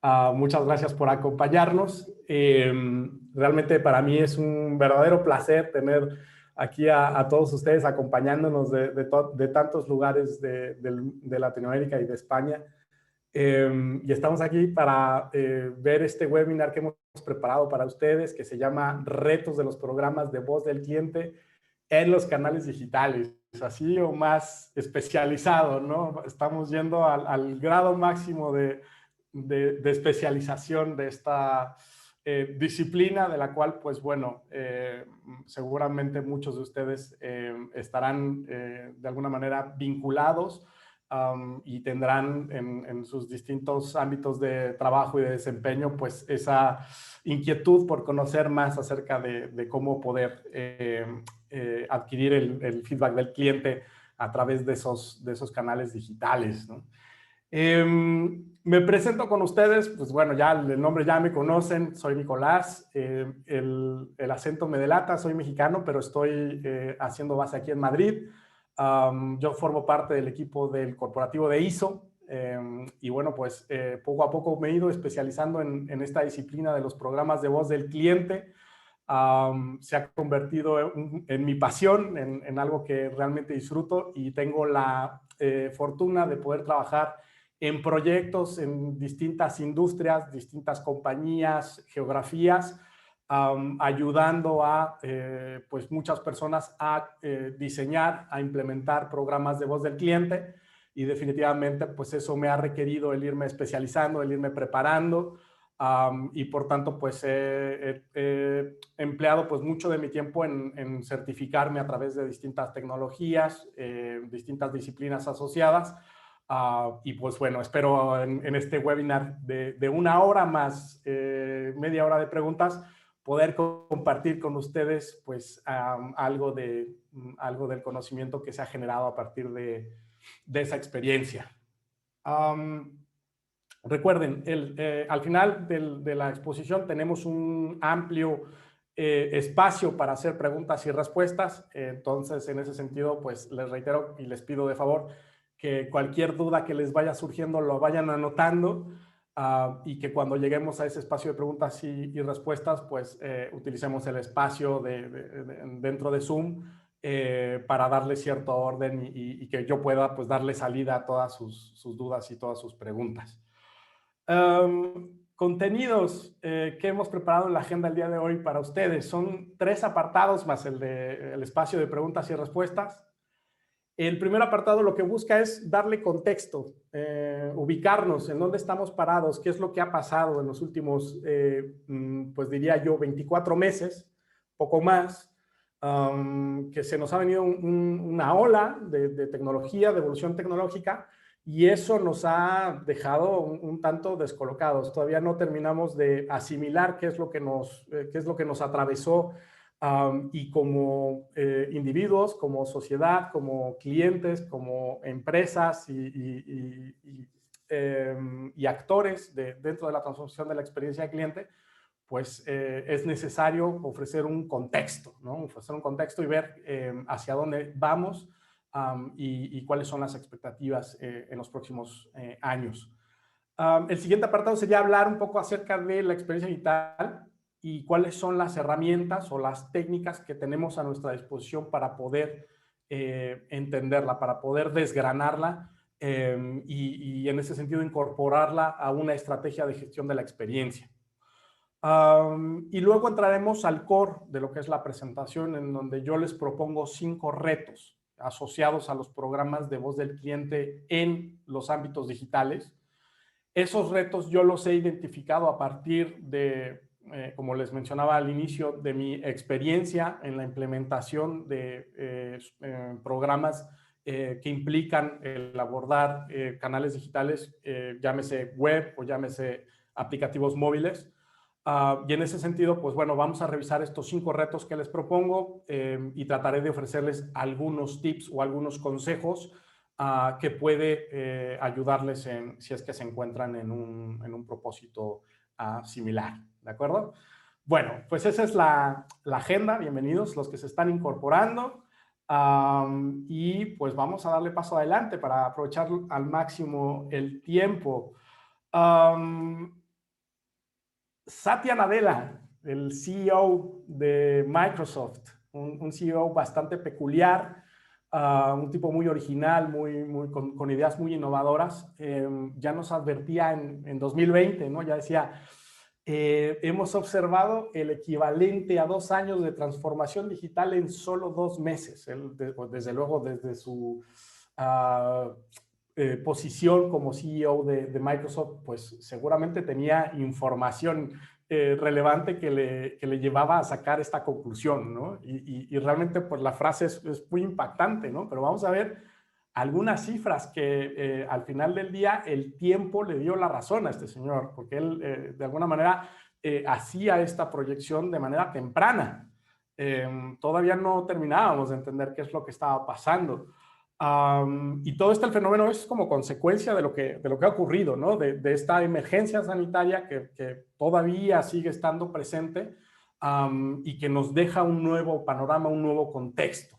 Muchas gracias por acompañarnos. Realmente para mí es un verdadero placer tener aquí a todos ustedes acompañándonos de tantos lugares de Latinoamérica y de España. Y estamos aquí para ver este webinar que hemos preparado para ustedes, que se llama Retos de los programas de voz del cliente en los canales digitales, así o más especializado, ¿no? Estamos yendo al grado máximo de especialización de esta disciplina, de la cual, pues bueno, seguramente muchos de ustedes estarán de alguna manera vinculados y tendrán en sus distintos ámbitos de trabajo y de desempeño, pues esa inquietud por conocer más acerca de cómo poder adquirir el feedback del cliente a través de esos canales digitales, ¿no? Me presento con ustedes, pues bueno, ya el nombre ya me conocen, soy Nicolás, el acento me delata, soy mexicano, pero estoy haciendo base aquí en Madrid. Yo formo parte del equipo del corporativo de ISO y bueno, pues poco a poco me he ido especializando en esta disciplina de los programas de voz del cliente. Se ha convertido en mi pasión, en algo que realmente disfruto y tengo la fortuna de poder trabajar en proyectos en distintas industrias, distintas compañías, geografías, ayudando a pues muchas personas a diseñar, a implementar programas de voz del cliente y definitivamente pues eso me ha requerido el irme especializando, el irme preparando y por tanto pues he empleado pues mucho de mi tiempo en certificarme a través de distintas tecnologías, distintas disciplinas asociadas. Y pues bueno, espero en este webinar de una hora más media hora de preguntas poder compartir con ustedes pues algo del conocimiento que se ha generado a partir de esa experiencia. Recuerden, al final de la exposición tenemos un amplio espacio para hacer preguntas y respuestas. Entonces, en ese sentido, pues les reitero y les pido de favor que cualquier duda que les vaya surgiendo lo vayan anotando y que cuando lleguemos a ese espacio de preguntas y respuestas, pues utilicemos el espacio dentro de Zoom para darle cierto orden y que yo pueda pues darle salida a todas sus dudas y todas sus preguntas. Contenidos que hemos preparado en la agenda el día de hoy para ustedes. Son 3 apartados más el espacio de preguntas y respuestas. El primer apartado lo que busca es darle contexto, ubicarnos en dónde estamos parados, qué es lo que ha pasado en los últimos, pues diría yo, 24 meses, poco más, que se nos ha venido una ola de tecnología, de evolución tecnológica, y eso nos ha dejado un tanto descolocados. Todavía no terminamos de asimilar qué es lo que nos atravesó y como individuos, como sociedad, como clientes, como empresas y actores dentro de la transformación de la experiencia de cliente, pues es necesario ofrecer un contexto, ¿no? Ofrecer un contexto y ver hacia dónde vamos y cuáles son las expectativas en los próximos años. El siguiente apartado sería hablar un poco acerca de la experiencia digital y cuáles son las herramientas o las técnicas que tenemos a nuestra disposición para poder entenderla, para poder desgranarla y en ese sentido incorporarla a una estrategia de gestión de la experiencia. Y luego entraremos al core de lo que es la presentación, en donde yo les propongo 5 retos asociados a los programas de voz del cliente en los ámbitos digitales. Esos retos yo los he identificado a partir de, como les mencionaba al inicio, de mi experiencia en la implementación de programas que implican el abordar canales digitales, llámese web o llámese aplicativos móviles. Y en ese sentido, pues bueno, vamos a revisar estos 5 retos que les propongo y trataré de ofrecerles algunos tips o algunos consejos que puede ayudarles si es que se encuentran en un propósito similar, ¿de acuerdo? Bueno, pues esa es la agenda. Bienvenidos los que se están incorporando y pues vamos a darle paso adelante para aprovechar al máximo el tiempo. Satya Nadella, el CEO de Microsoft, un CEO bastante peculiar, un tipo muy original, con ideas muy innovadoras, ya nos advertía en 2020, ¿no? Ya decía, hemos observado el equivalente a 2 años de transformación digital en solo 2 meses. Él, desde luego, desde su posición como CEO de Microsoft, pues seguramente tenía información relevante que le llevaba a sacar esta conclusión, ¿no? Y realmente, pues la frase es muy impactante, ¿no? Pero vamos a ver algunas cifras que al final del día el tiempo le dio la razón a este señor, porque él de alguna manera hacía esta proyección de manera temprana. Todavía no terminábamos de entender qué es lo que estaba pasando. Y todo este fenómeno es como consecuencia de lo que ha ocurrido, ¿no? De esta emergencia sanitaria que todavía sigue estando presente y que nos deja un nuevo panorama, un nuevo contexto.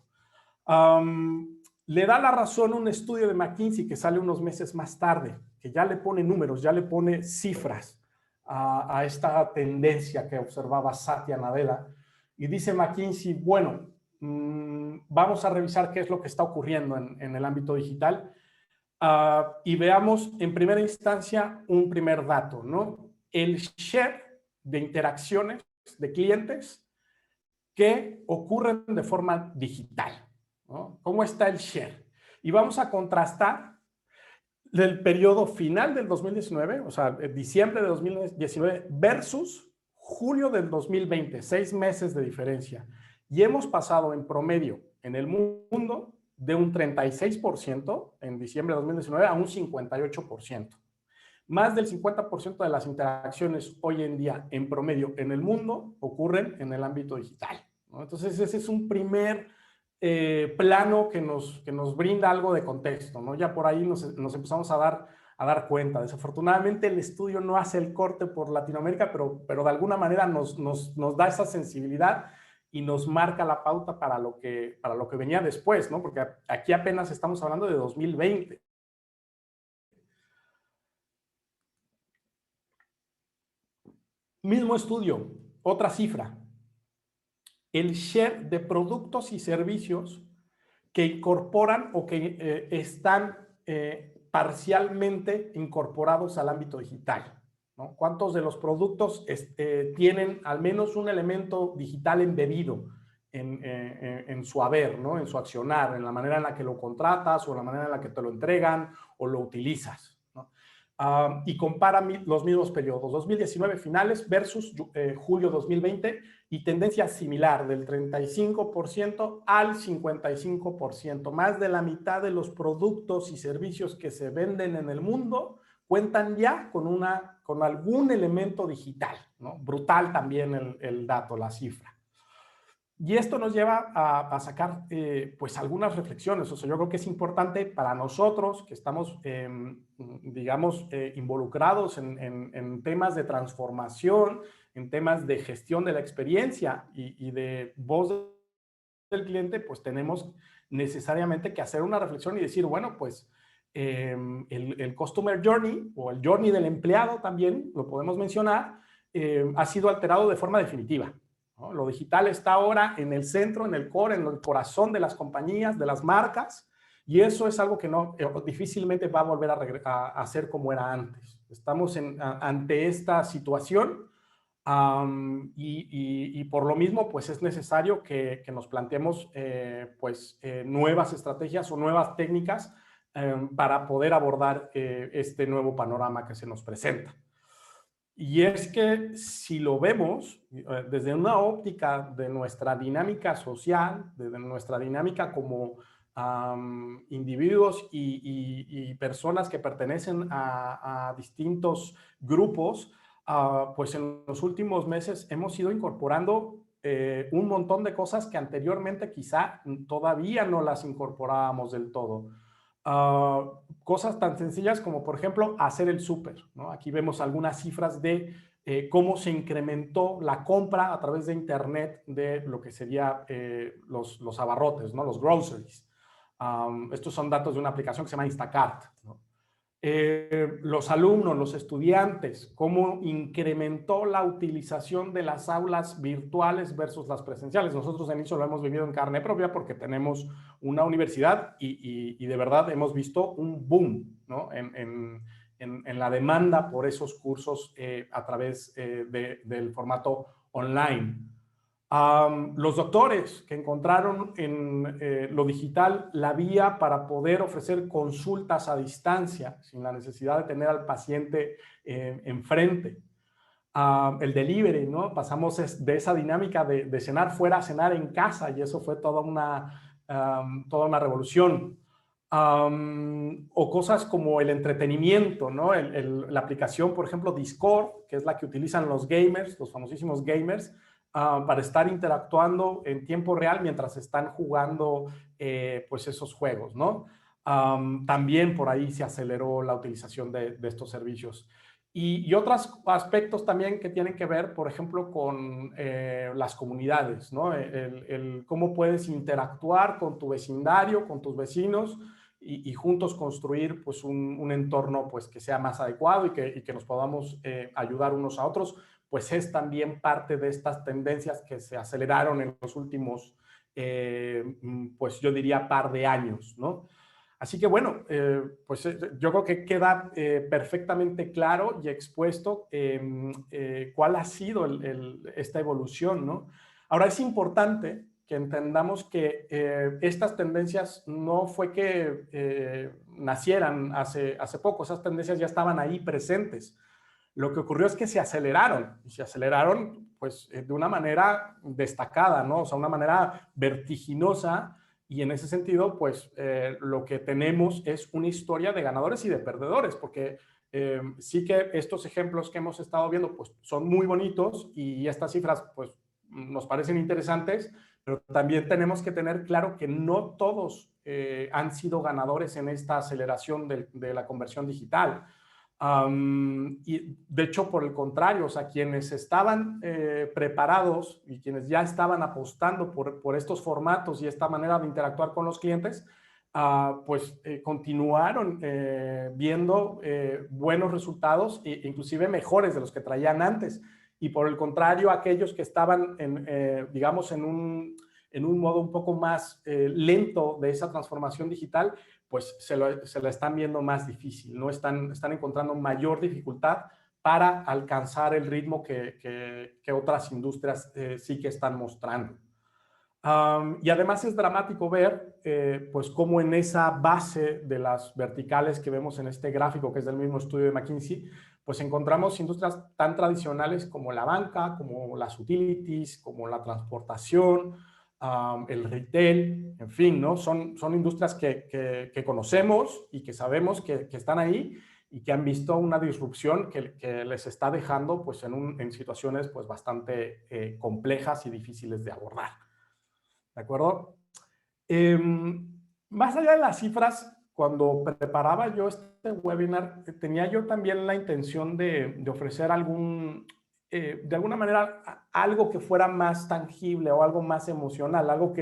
Le da la razón un estudio de McKinsey que sale unos meses más tarde, que ya le pone números, ya le pone cifras a esta tendencia que observaba Satya Nadella. Y dice McKinsey, bueno, vamos a revisar qué es lo que está ocurriendo en el ámbito digital y veamos en primera instancia un primer dato, ¿no? El share de interacciones de clientes que ocurren de forma digital, ¿no? ¿Cómo está el share? Y vamos a contrastar el periodo final del 2019, o sea, diciembre de 2019 versus julio del 2020, 6 meses de diferencia. Y hemos pasado en promedio en el mundo de un 36% en diciembre de 2019 a un 58%. Más del 50% de las interacciones hoy en día en promedio en el mundo ocurren en el ámbito digital, ¿no? Entonces ese es un primer plano que nos brinda algo de contexto, ¿no? Ya por ahí nos empezamos a dar cuenta. Desafortunadamente el estudio no hace el corte por Latinoamérica, pero de alguna manera nos da esa sensibilidad y nos marca la pauta para lo que venía después, ¿no? Porque aquí apenas estamos hablando de 2020. Mismo estudio, otra cifra. El share de productos y servicios que incorporan o que están parcialmente incorporados al ámbito digital, ¿no? ¿Cuántos de los productos tienen al menos un elemento digital embebido en su haber, ¿no? En su accionar, en la manera en la que lo contratas o en la manera en la que te lo entregan o lo utilizas, ¿no? Y compara los mismos periodos, 2019 finales versus julio 2020, y tendencia similar del 35% al 55%. Más de la mitad de los productos y servicios que se venden en el mundo cuentan ya con algún elemento digital, ¿no? Brutal también el dato, la cifra. Y esto nos lleva a sacar pues algunas reflexiones. O sea, yo creo que es importante para nosotros que estamos, digamos, involucrados en temas de transformación, en temas de gestión de la experiencia y de voz del cliente, pues tenemos necesariamente que hacer una reflexión y decir, bueno, pues el Customer Journey o el Journey del empleado también, lo podemos mencionar, ha sido alterado de forma definitiva, ¿no? Lo digital está ahora en el centro, en el core, en el corazón de las compañías, de las marcas, y eso es algo que difícilmente va a volver a ser como era antes. Estamos ante esta situación y por lo mismo, pues es necesario que nos planteemos nuevas estrategias o nuevas técnicas para poder abordar este nuevo panorama que se nos presenta. Y es que si lo vemos desde una óptica de nuestra dinámica social, de nuestra dinámica como individuos y personas que pertenecen a distintos grupos, pues en los últimos meses hemos ido incorporando un montón de cosas que anteriormente quizá todavía no las incorporábamos del todo. Cosas tan sencillas como, por ejemplo, hacer el súper, ¿no? Aquí vemos algunas cifras de cómo se incrementó la compra a través de Internet de lo que sería los abarrotes, ¿no? Los groceries. Estos son datos de una aplicación que se llama Instacart, ¿no? Los alumnos, los estudiantes, cómo incrementó la utilización de las aulas virtuales versus las presenciales. Nosotros en ISO lo hemos vivido en carne propia porque tenemos una universidad y de verdad hemos visto un boom, ¿no? en la demanda por esos cursos a través del formato online. Los doctores que encontraron en lo digital la vía para poder ofrecer consultas a distancia sin la necesidad de tener al paciente enfrente. El delivery, ¿no? Pasamos de esa dinámica de cenar fuera a cenar en casa y eso fue toda una revolución. O cosas como el entretenimiento, ¿no? La aplicación, por ejemplo, Discord, que es la que utilizan los gamers, los famosísimos gamers, para estar interactuando en tiempo real mientras están jugando pues esos juegos, ¿no? También por ahí se aceleró la utilización de estos servicios. Y otros aspectos también que tienen que ver, por ejemplo, con las comunidades, ¿no? Cómo puedes interactuar con tu vecindario, con tus vecinos y juntos construir pues, un entorno pues, que sea más adecuado y que nos podamos ayudar unos a otros, pues es también parte de estas tendencias que se aceleraron en los últimos, pues yo diría, par de años, ¿no? Así que bueno, pues yo creo que queda perfectamente claro y expuesto cuál ha sido esta evolución, ¿no? Ahora es importante que entendamos que estas tendencias no fue que nacieran hace poco, esas tendencias ya estaban ahí presentes. Lo que ocurrió es que se aceleraron, y se aceleraron pues de una manera destacada, ¿no? O sea, una manera vertiginosa, y en ese sentido, pues lo que tenemos es una historia de ganadores y de perdedores, porque sí que estos ejemplos que hemos estado viendo, pues son muy bonitos y estas cifras, pues nos parecen interesantes, pero también tenemos que tener claro que no todos han sido ganadores en esta aceleración de la conversión digital. Y de hecho, por el contrario, o sea, quienes estaban preparados y quienes ya estaban apostando por estos formatos y esta manera de interactuar con los clientes, pues continuaron viendo buenos resultados, inclusive mejores de los que traían antes. Y por el contrario, aquellos que estaban, digamos, en un modo un poco más lento de esa transformación digital, pues se la están viendo más difícil, ¿no? Están encontrando mayor dificultad para alcanzar el ritmo que otras industrias sí que están mostrando. Y además es dramático ver, pues, cómo en esa base de las verticales que vemos en este gráfico, que es del mismo estudio de McKinsey, pues encontramos industrias tan tradicionales como la banca, como las utilities, como la transportación, el retail, en fin, ¿no? Son industrias que conocemos y que sabemos que están ahí y que han visto una disrupción que les está dejando pues, en situaciones pues, bastante complejas y difíciles de abordar. ¿De acuerdo? Más allá de las cifras, cuando preparaba yo este webinar, tenía yo también la intención de ofrecer de alguna manera, algo que fuera más tangible o algo más emocional, algo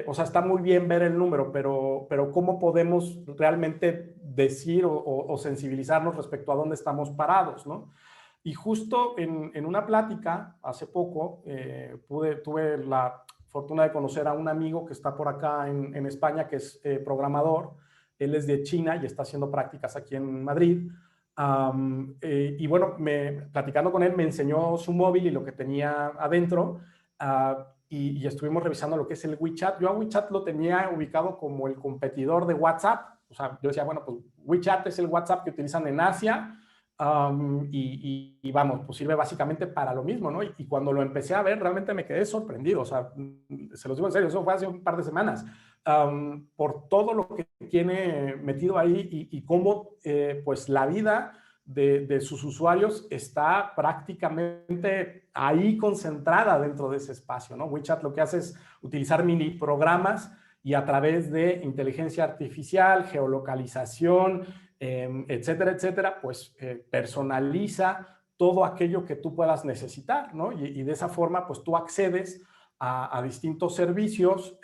o sea, está muy bien ver el número, pero ¿cómo podemos realmente decir o sensibilizarnos respecto a dónde estamos parados, ¿no? Y justo en una plática, hace poco, tuve la fortuna de conocer a un amigo que está por acá en España, que es programador. Él es de China y está haciendo prácticas aquí en Madrid. Y bueno, platicando con él, me enseñó su móvil y lo que tenía adentro. Y estuvimos revisando lo que es el WeChat. Yo a WeChat lo tenía ubicado como el competidor de WhatsApp. O sea, yo decía, bueno, pues WeChat es el WhatsApp que utilizan en Asia. Y vamos, pues sirve básicamente para lo mismo, ¿no? Y cuando lo empecé a ver, realmente me quedé sorprendido. O sea, se los digo en serio, eso fue hace un par de semanas. Por todo lo que tiene metido ahí y cómo, pues, la vida de sus usuarios está prácticamente ahí concentrada dentro de ese espacio, ¿no? WeChat lo que hace es utilizar mini programas y a través de inteligencia artificial, geolocalización, etcétera, etcétera, pues personaliza todo aquello que tú puedas necesitar, ¿no? Y de esa forma, pues tú accedes a distintos servicios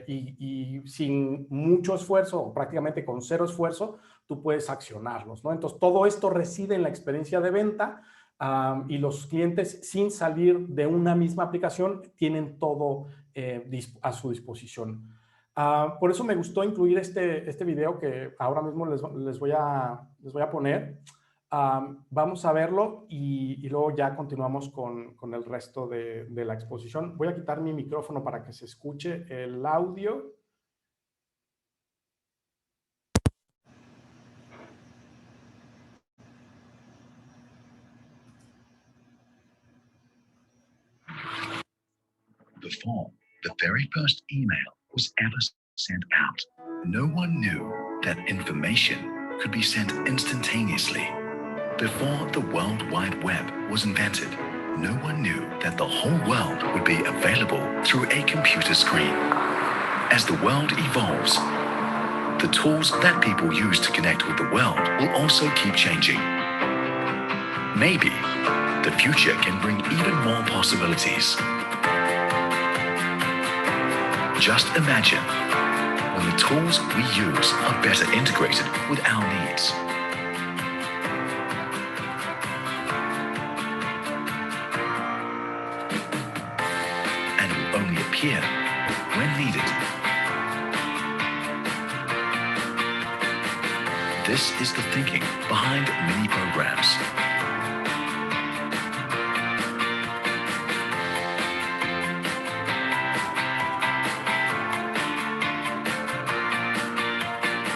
y sin mucho esfuerzo, o prácticamente con cero esfuerzo, tú puedes accionarlos, ¿no? Entonces, todo esto reside en la experiencia de venta y los clientes, sin salir de una misma aplicación, tienen todo a su disposición. Por eso me gustó incluir este video que ahora mismo les voy a poner. Vamos a verlo y luego ya continuamos con el resto de la exposición. Voy a quitar mi micrófono para que se escuche el audio. Before the very first email was ever sent out, no one knew that information could be sent instantaneously. Before the World Wide Web was invented, no one knew that the whole world would be available through a computer screen. As the world evolves, the tools that people use to connect with the world will also keep changing. Maybe the future can bring even more possibilities. Just imagine when the tools we use are better integrated with our needs. And will only appear when needed. This is the thinking behind mini programs.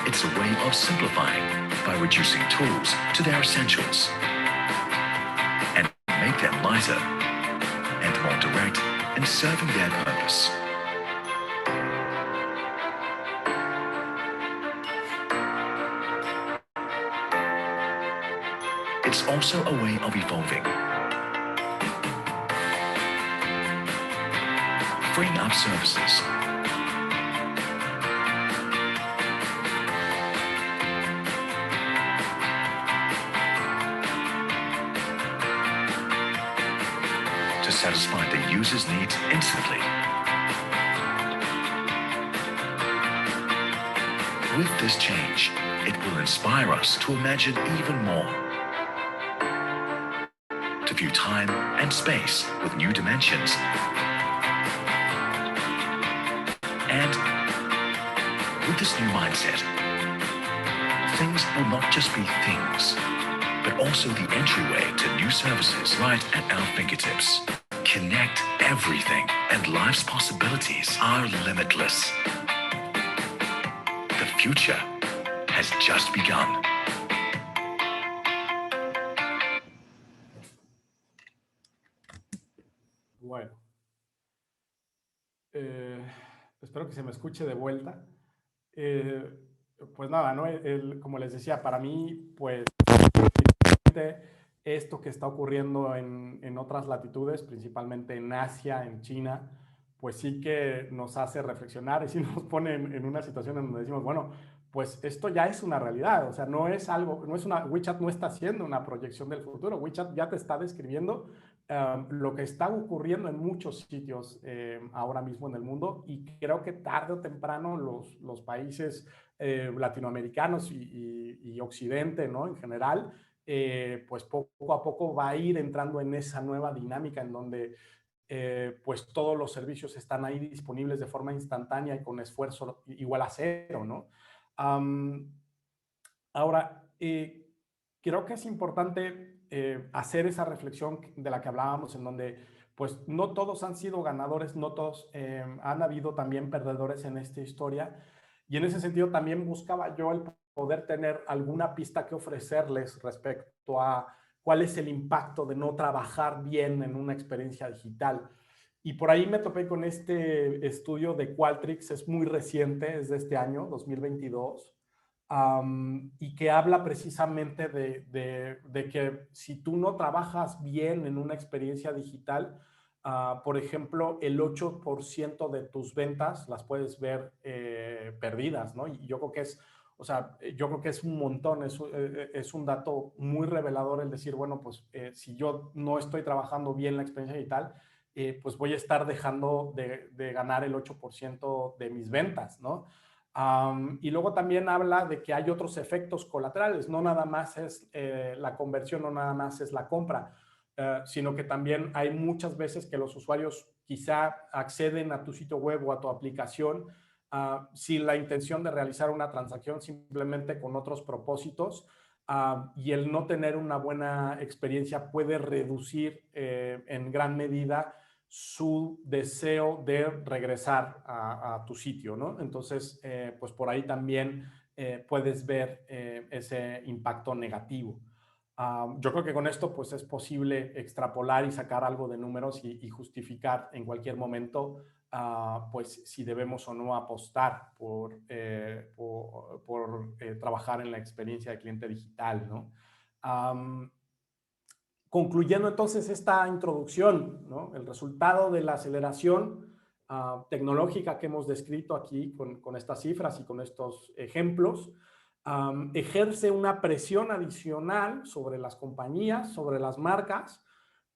It's a way of simplifying by reducing tools to their essentials and make them lighter and more direct in serving their purpose. It's also a way of evolving, freeing up services, to satisfy the user's needs instantly. With this change, it will inspire us to imagine even more, to view time and space with new dimensions, and with this new mindset, things will not just be things, but also the entryway to new services right at our fingertips. Connect everything, and life's possibilities are limitless. The future has just begun. Bueno, espero que se me escuche de vuelta. Pues nada, ¿no? Como les decía, para mí, pues esto que está ocurriendo en otras latitudes, principalmente en Asia, en China, pues sí que nos hace reflexionar y sí nos pone en una situación en donde decimos, bueno, pues esto ya es una realidad, o sea, no es algo, WeChat no está haciendo una proyección del futuro, WeChat ya te está describiendo lo que está ocurriendo en muchos sitios ahora mismo en el mundo, y creo que tarde o temprano los países latinoamericanos y Occidente, ¿no? En general, pues poco a poco va a ir entrando en esa nueva dinámica en donde pues todos los servicios están ahí disponibles de forma instantánea y con esfuerzo igual a cero, ¿no? Ahora, creo que es importante hacer esa reflexión de la que hablábamos, en donde pues no todos han sido ganadores, no todos han habido también perdedores en esta historia, y en ese sentido también buscaba yo el poder tener alguna pista que ofrecerles respecto a cuál es el impacto de no trabajar bien en una experiencia digital. Y por ahí me topé con este estudio de Qualtrics, es muy reciente, es de este año, 2022, y que habla precisamente de que si tú no trabajas bien en una experiencia digital, por ejemplo, el 8% de tus ventas las puedes ver perdidas, ¿no? Y yo creo que es, o sea, yo creo que es un montón, es un dato muy revelador el decir, bueno, pues si yo no estoy trabajando bien la experiencia digital, pues voy a estar dejando de ganar el 8% de mis ventas, ¿no? Y luego también habla de que hay otros efectos colaterales, no nada más es la conversión, no nada más es la compra, sino que también hay muchas veces que los usuarios quizá acceden a tu sitio web o a tu aplicación sin la intención de realizar una transacción, simplemente con otros propósitos, y el no tener una buena experiencia puede reducir en gran medida su deseo de regresar a tu sitio, ¿no? Entonces, pues por ahí también puedes ver ese impacto negativo. Yo creo que con esto pues es posible extrapolar y sacar algo de números y justificar en cualquier momento pues si debemos o no apostar por trabajar en la experiencia de cliente digital, ¿no? Concluyendo entonces esta introducción, ¿no? El resultado de la aceleración tecnológica que hemos descrito aquí con estas cifras y con estos ejemplos, ejerce una presión adicional sobre las compañías, sobre las marcas,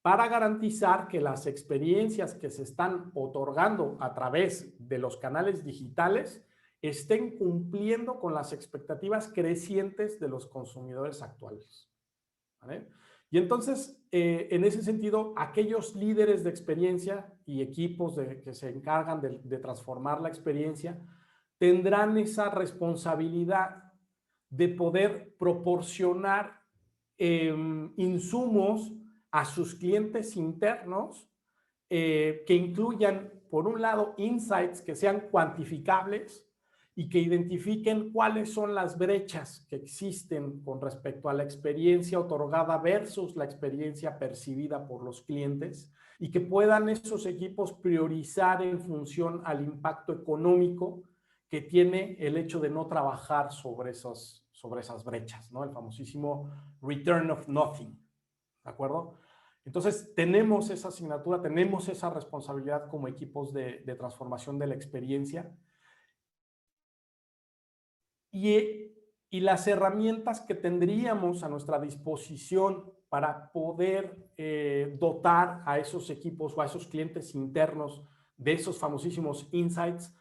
para garantizar que las experiencias que se están otorgando a través de los canales digitales estén cumpliendo con las expectativas crecientes de los consumidores actuales, ¿vale? Y entonces, en ese sentido, aquellos líderes de experiencia y equipos que se encargan de transformar la experiencia tendrán esa responsabilidad de poder proporcionar insumos a sus clientes internos que incluyan, por un lado, insights que sean cuantificables y que identifiquen cuáles son las brechas que existen con respecto a la experiencia otorgada versus la experiencia percibida por los clientes y que puedan esos equipos priorizar en función al impacto económico que tiene el hecho de no trabajar sobre esas brechas, ¿no? El famosísimo return of nothing, ¿de acuerdo? Entonces, tenemos esa asignatura, tenemos esa responsabilidad como equipos de transformación de la experiencia y las herramientas que tendríamos a nuestra disposición para poder dotar a esos equipos o a esos clientes internos de esos famosísimos insights,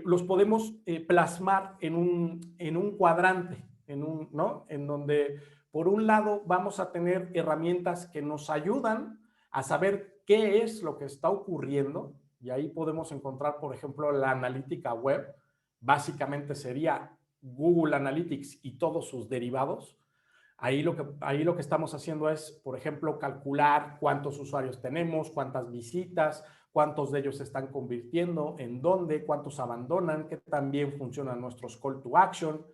los podemos plasmar en un cuadrante, ¿no? En donde, por un lado, vamos a tener herramientas que nos ayudan a saber qué es lo que está ocurriendo, y ahí podemos encontrar, por ejemplo, la analítica web. Básicamente sería Google Analytics y todos sus derivados. Ahí lo que estamos haciendo es, por ejemplo, calcular cuántos usuarios tenemos, cuántas visitas, cuántos de ellos se están convirtiendo, en dónde, cuántos abandonan, qué tan bien funcionan nuestros call to action.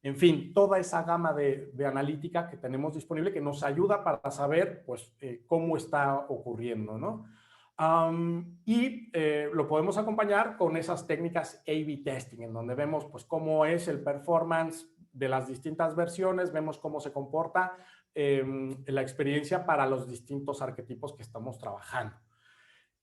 En fin, toda esa gama de analítica que tenemos disponible que nos ayuda para saber pues, cómo está ocurriendo, ¿no? Lo podemos acompañar con esas técnicas A/B testing, en donde vemos pues, cómo es el performance de las distintas versiones, vemos cómo se comporta la experiencia para los distintos arquetipos que estamos trabajando.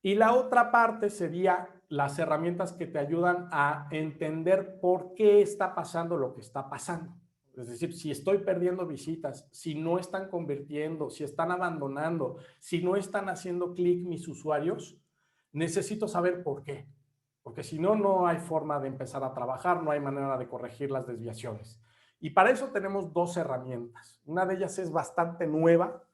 Y la otra parte sería las herramientas que te ayudan a entender por qué está pasando lo que está pasando. Es decir, si estoy perdiendo visitas, si no están convirtiendo, si están abandonando, si no están haciendo clic mis usuarios, necesito saber por qué. Porque si no, no hay forma de empezar a trabajar, no hay manera de corregir las desviaciones. Y para eso tenemos dos herramientas. Una de ellas es bastante nueva,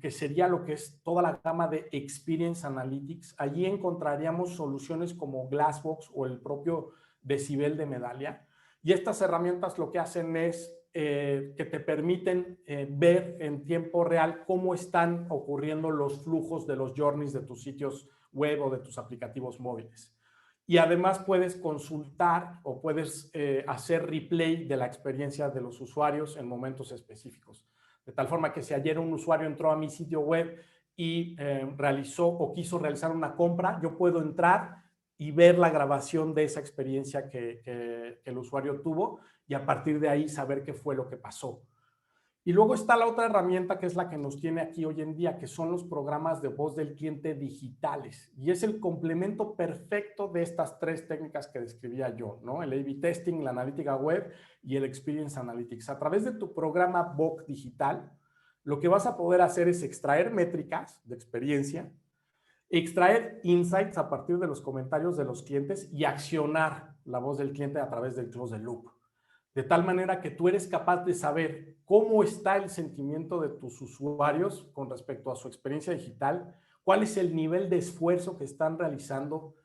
que sería lo que es toda la gama de Experience Analytics. Allí encontraríamos soluciones como Glassbox o el propio Decibel de Medallia. Y estas herramientas lo que hacen es que te permiten ver en tiempo real cómo están ocurriendo los flujos de los journeys de tus sitios web o de tus aplicativos móviles. Y además puedes consultar o puedes hacer replay de la experiencia de los usuarios en momentos específicos. De tal forma que si ayer un usuario entró a mi sitio web y realizó o quiso realizar una compra, yo puedo entrar y ver la grabación de esa experiencia que el usuario tuvo y a partir de ahí saber qué fue lo que pasó. Y luego está la otra herramienta que es la que nos tiene aquí hoy en día, que son los programas de voz del cliente digitales. Y es el complemento perfecto de estas tres técnicas que describía yo, ¿no? El A/B testing, la analítica web y el Experience Analytics. A través de tu programa VOC digital, lo que vas a poder hacer es extraer métricas de experiencia, extraer insights a partir de los comentarios de los clientes y accionar la voz del cliente a través del closed loop. De tal manera que tú eres capaz de saber cómo está el sentimiento de tus usuarios con respecto a su experiencia digital, cuál es el nivel de esfuerzo que están realizando,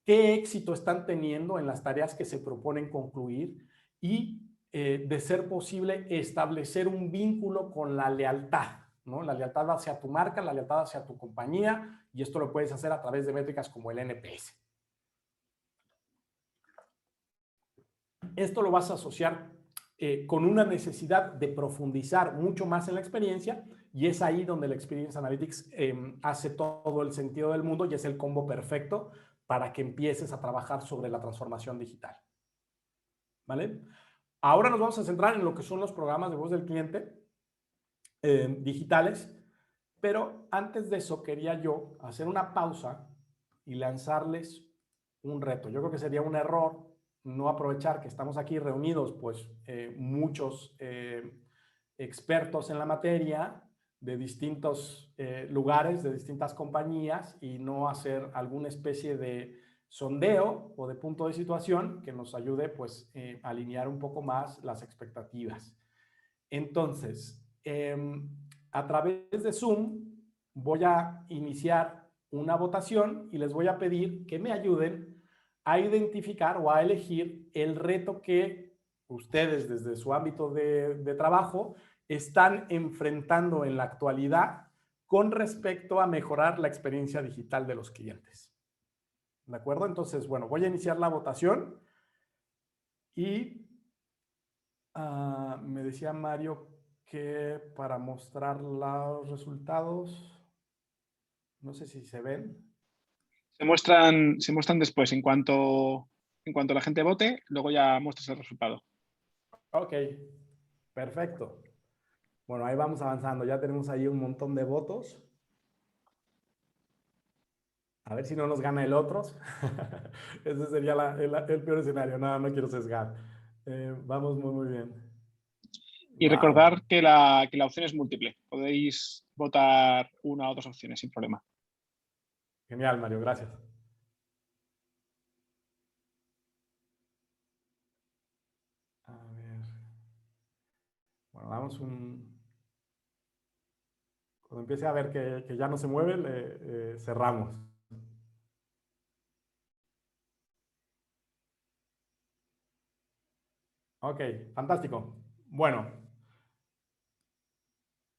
qué éxito están teniendo en las tareas que se proponen concluir y, de ser posible, establecer un vínculo con la lealtad, ¿no? La lealtad hacia tu marca, la lealtad hacia tu compañía, y esto lo puedes hacer a través de métricas como el NPS. Esto lo vas a asociar con una necesidad de profundizar mucho más en la experiencia, y es ahí donde el Experience Analytics hace todo el sentido del mundo y es el combo perfecto para que empieces a trabajar sobre la transformación digital. ¿Vale? Ahora nos vamos a centrar en lo que son los programas de voz del cliente digitales, pero antes de eso quería yo hacer una pausa y lanzarles un reto. Yo creo que sería un error no aprovechar que estamos aquí reunidos, pues muchos expertos en la materia de distintos lugares, de distintas compañías, y no hacer alguna especie de sondeo o de punto de situación que nos ayude pues a alinear un poco más las expectativas. Entonces, a través de Zoom voy a iniciar una votación y les voy a pedir que me ayuden a identificar o a elegir el reto que ustedes desde su ámbito de trabajo están enfrentando en la actualidad con respecto a mejorar la experiencia digital de los clientes. ¿De acuerdo? Entonces, bueno, voy a iniciar la votación y me decía Mario que para mostrar los resultados, no sé si se ven. Se muestran después, en cuanto la gente vote, luego ya muestras el resultado. Ok, perfecto. Bueno, ahí vamos avanzando. Ya tenemos ahí un montón de votos. A ver si no nos gana el otros. Ese sería el peor escenario. No, no quiero sesgar. Vamos muy bien. Y Wow. recordar que la opción es múltiple. Podéis votar una o dos opciones sin problema. Genial, Mario. Gracias. A ver. Bueno, damos un... Cuando empiece a ver que ya no se mueve, cerramos. Ok, fantástico. Bueno,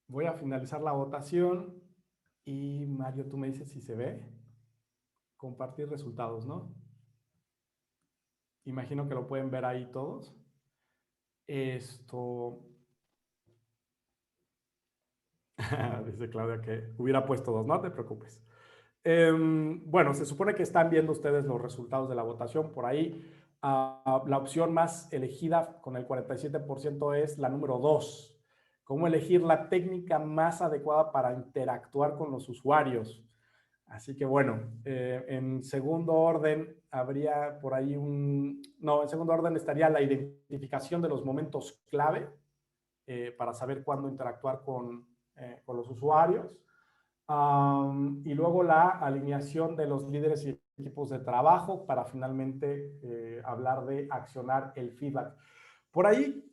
voy a finalizar la votación y Mario, tú me dices si se ve. Compartir resultados, ¿no? Imagino que lo pueden ver ahí todos. Esto... Dice Claudia que hubiera puesto dos, no te preocupes. Bueno, se supone que están viendo ustedes los resultados de la votación por ahí. La opción más elegida con el 47% es la número 2. ¿Cómo elegir la técnica más adecuada para interactuar con los usuarios? Así que bueno, en segundo orden habría por ahí en segundo orden estaría la identificación de los momentos clave para saber cuándo interactuar con los usuarios. Y luego la alineación de los líderes y equipos de trabajo para finalmente hablar de accionar el feedback. Por ahí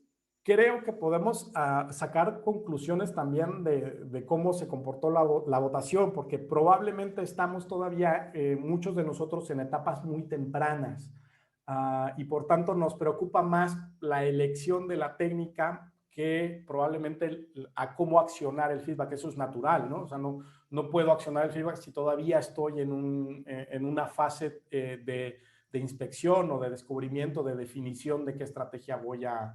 creo que podemos sacar conclusiones también de cómo se comportó la votación, porque probablemente estamos todavía muchos de nosotros en etapas muy tempranas y por tanto nos preocupa más la elección de la técnica que probablemente a cómo accionar el feedback. Eso es natural, ¿no? O sea, no puedo accionar el feedback si todavía estoy en una fase de inspección o de descubrimiento, de definición de qué estrategia voy a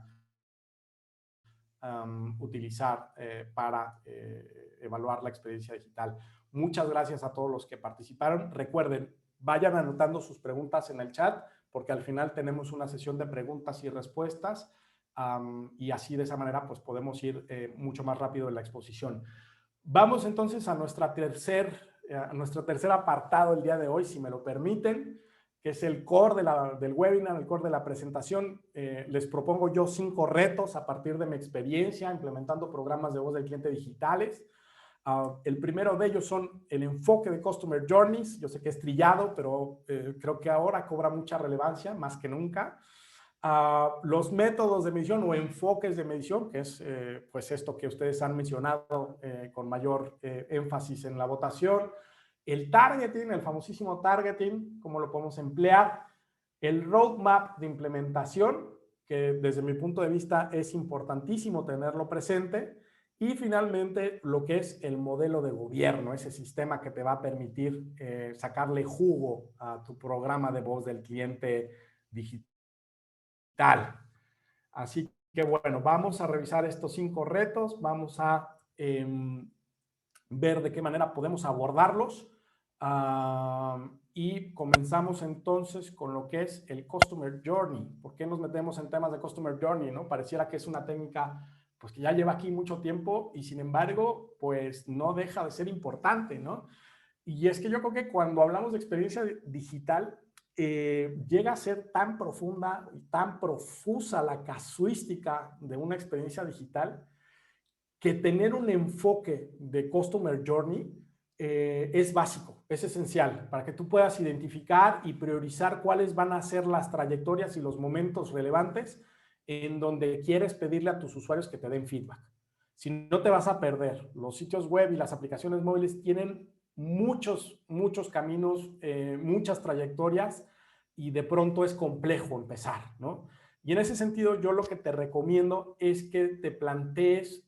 utilizar para evaluar la experiencia digital. Muchas gracias a todos los que participaron. Recuerden, vayan anotando sus preguntas en el chat, porque al final tenemos una sesión de preguntas y respuestas y así de esa manera pues podemos ir mucho más rápido en la exposición. Vamos entonces a nuestro tercer apartado el día de hoy, si me lo permiten, que es el core del webinar, el core de la presentación. Les propongo yo 5 retos a partir de mi experiencia implementando programas de voz del cliente digitales. El primero de ellos son el enfoque de Customer Journeys. Yo sé que es trillado, pero creo que ahora cobra mucha relevancia, más que nunca. Los métodos de medición o enfoques de medición, que es pues esto que ustedes han mencionado con mayor énfasis en la votación. El targeting, el famosísimo targeting, cómo lo podemos emplear. El roadmap de implementación, que desde mi punto de vista es importantísimo tenerlo presente. Y finalmente, lo que es el modelo de gobierno, ese sistema que te va a permitir sacarle jugo a tu programa de voz del cliente digital. Así que bueno, vamos a revisar estos 5 retos, vamos a ver de qué manera podemos abordarlos y comenzamos entonces con lo que es el Customer Journey. ¿Por qué nos metemos en temas de Customer Journey, no? Pareciera que es una técnica pues que ya lleva aquí mucho tiempo y sin embargo pues no deja de ser importante, ¿no? Y es que yo creo que cuando hablamos de experiencia digital, llega a ser tan profunda y tan profusa la casuística de una experiencia digital que tener un enfoque de Customer Journey es básico, es esencial para que tú puedas identificar y priorizar cuáles van a ser las trayectorias y los momentos relevantes en donde quieres pedirle a tus usuarios que te den feedback. Si no te vas a perder, los sitios web y las aplicaciones móviles tienen muchos caminos, muchas trayectorias y de pronto es complejo empezar, ¿no? Y en ese sentido yo lo que te recomiendo es que te plantees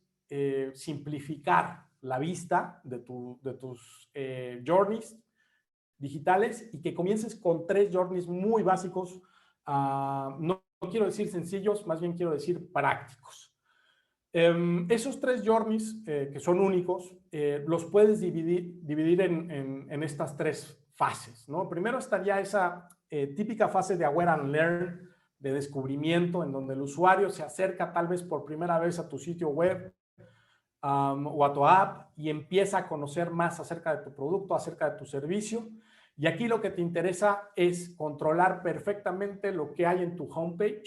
simplificar la vista de tus journeys digitales y que comiences con 3 journeys muy básicos. No quiero decir sencillos, más bien quiero decir prácticos. Esos 3 journeys que son únicos, los puedes dividir en estas 3 fases, ¿no? Primero estaría esa típica fase de Aware and Learn, de descubrimiento, en donde el usuario se acerca tal vez por primera vez a tu sitio web o a tu app y empieza a conocer más acerca de tu producto, acerca de tu servicio. Y aquí lo que te interesa es controlar perfectamente lo que hay en tu homepage,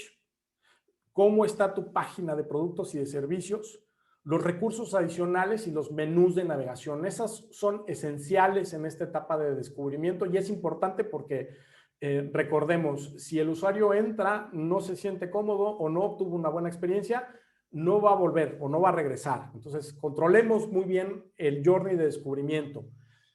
cómo está tu página de productos y de servicios, los recursos adicionales y los menús de navegación. Esas son esenciales en esta etapa de descubrimiento y es importante porque recordemos, si el usuario entra, no se siente cómodo o no obtuvo una buena experiencia, no va a volver o no va a regresar. Entonces, controlemos muy bien el journey de descubrimiento.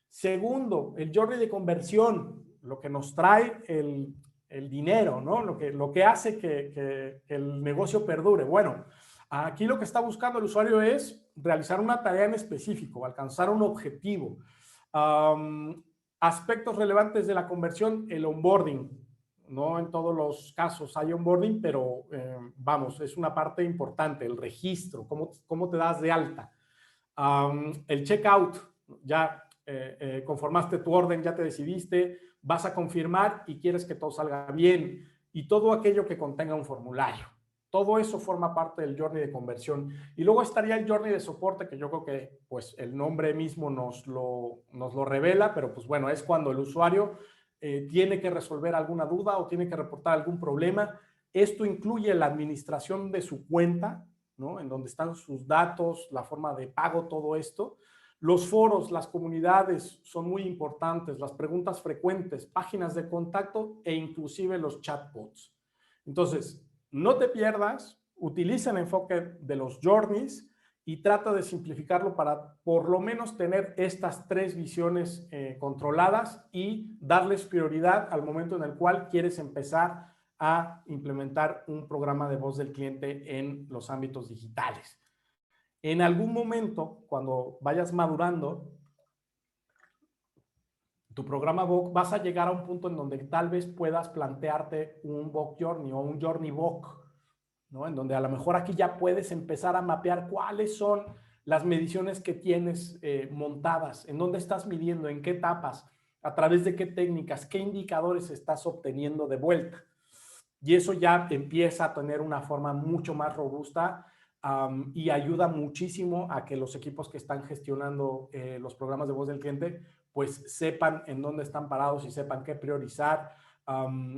Segundo, el journey de conversión, lo que nos trae el dinero, ¿no? Lo que hace que el negocio perdure. Bueno, aquí lo que está buscando el usuario es realizar una tarea en específico, alcanzar un objetivo. Aspectos relevantes de la conversión, el onboarding. No en todos los casos hay onboarding, pero vamos, es una parte importante, el registro, cómo te das de alta. El checkout, ya conformaste tu orden, ya te decidiste, vas a confirmar y quieres que todo salga bien. Y todo aquello que contenga un formulario. Todo eso forma parte del journey de conversión. Y luego estaría el journey de soporte, que yo creo que pues, el nombre mismo nos lo revela, pero pues bueno, es cuando el usuario tiene que resolver alguna duda o tiene que reportar algún problema. Esto incluye la administración de su cuenta, ¿no? En donde están sus datos, la forma de pago, todo esto. Los foros, las comunidades son muy importantes, las preguntas frecuentes, páginas de contacto e inclusive los chatbots. Entonces, no te pierdas, utiliza el enfoque de los journeys y trata de simplificarlo para por lo menos tener estas 3 visiones controladas y darles prioridad al momento en el cual quieres empezar a implementar un programa de voz del cliente en los ámbitos digitales. En algún momento, cuando vayas madurando tu programa VOC, vas a llegar a un punto en donde tal vez puedas plantearte un VOC Journey o un Journey VOC, ¿no? En donde a lo mejor aquí ya puedes empezar a mapear cuáles son las mediciones que tienes montadas, en dónde estás midiendo, en qué etapas, a través de qué técnicas, qué indicadores estás obteniendo de vuelta. Y eso ya empieza a tener una forma mucho más robusta y ayuda muchísimo a que los equipos que están gestionando los programas de voz del cliente pues sepan en dónde están parados y sepan qué priorizar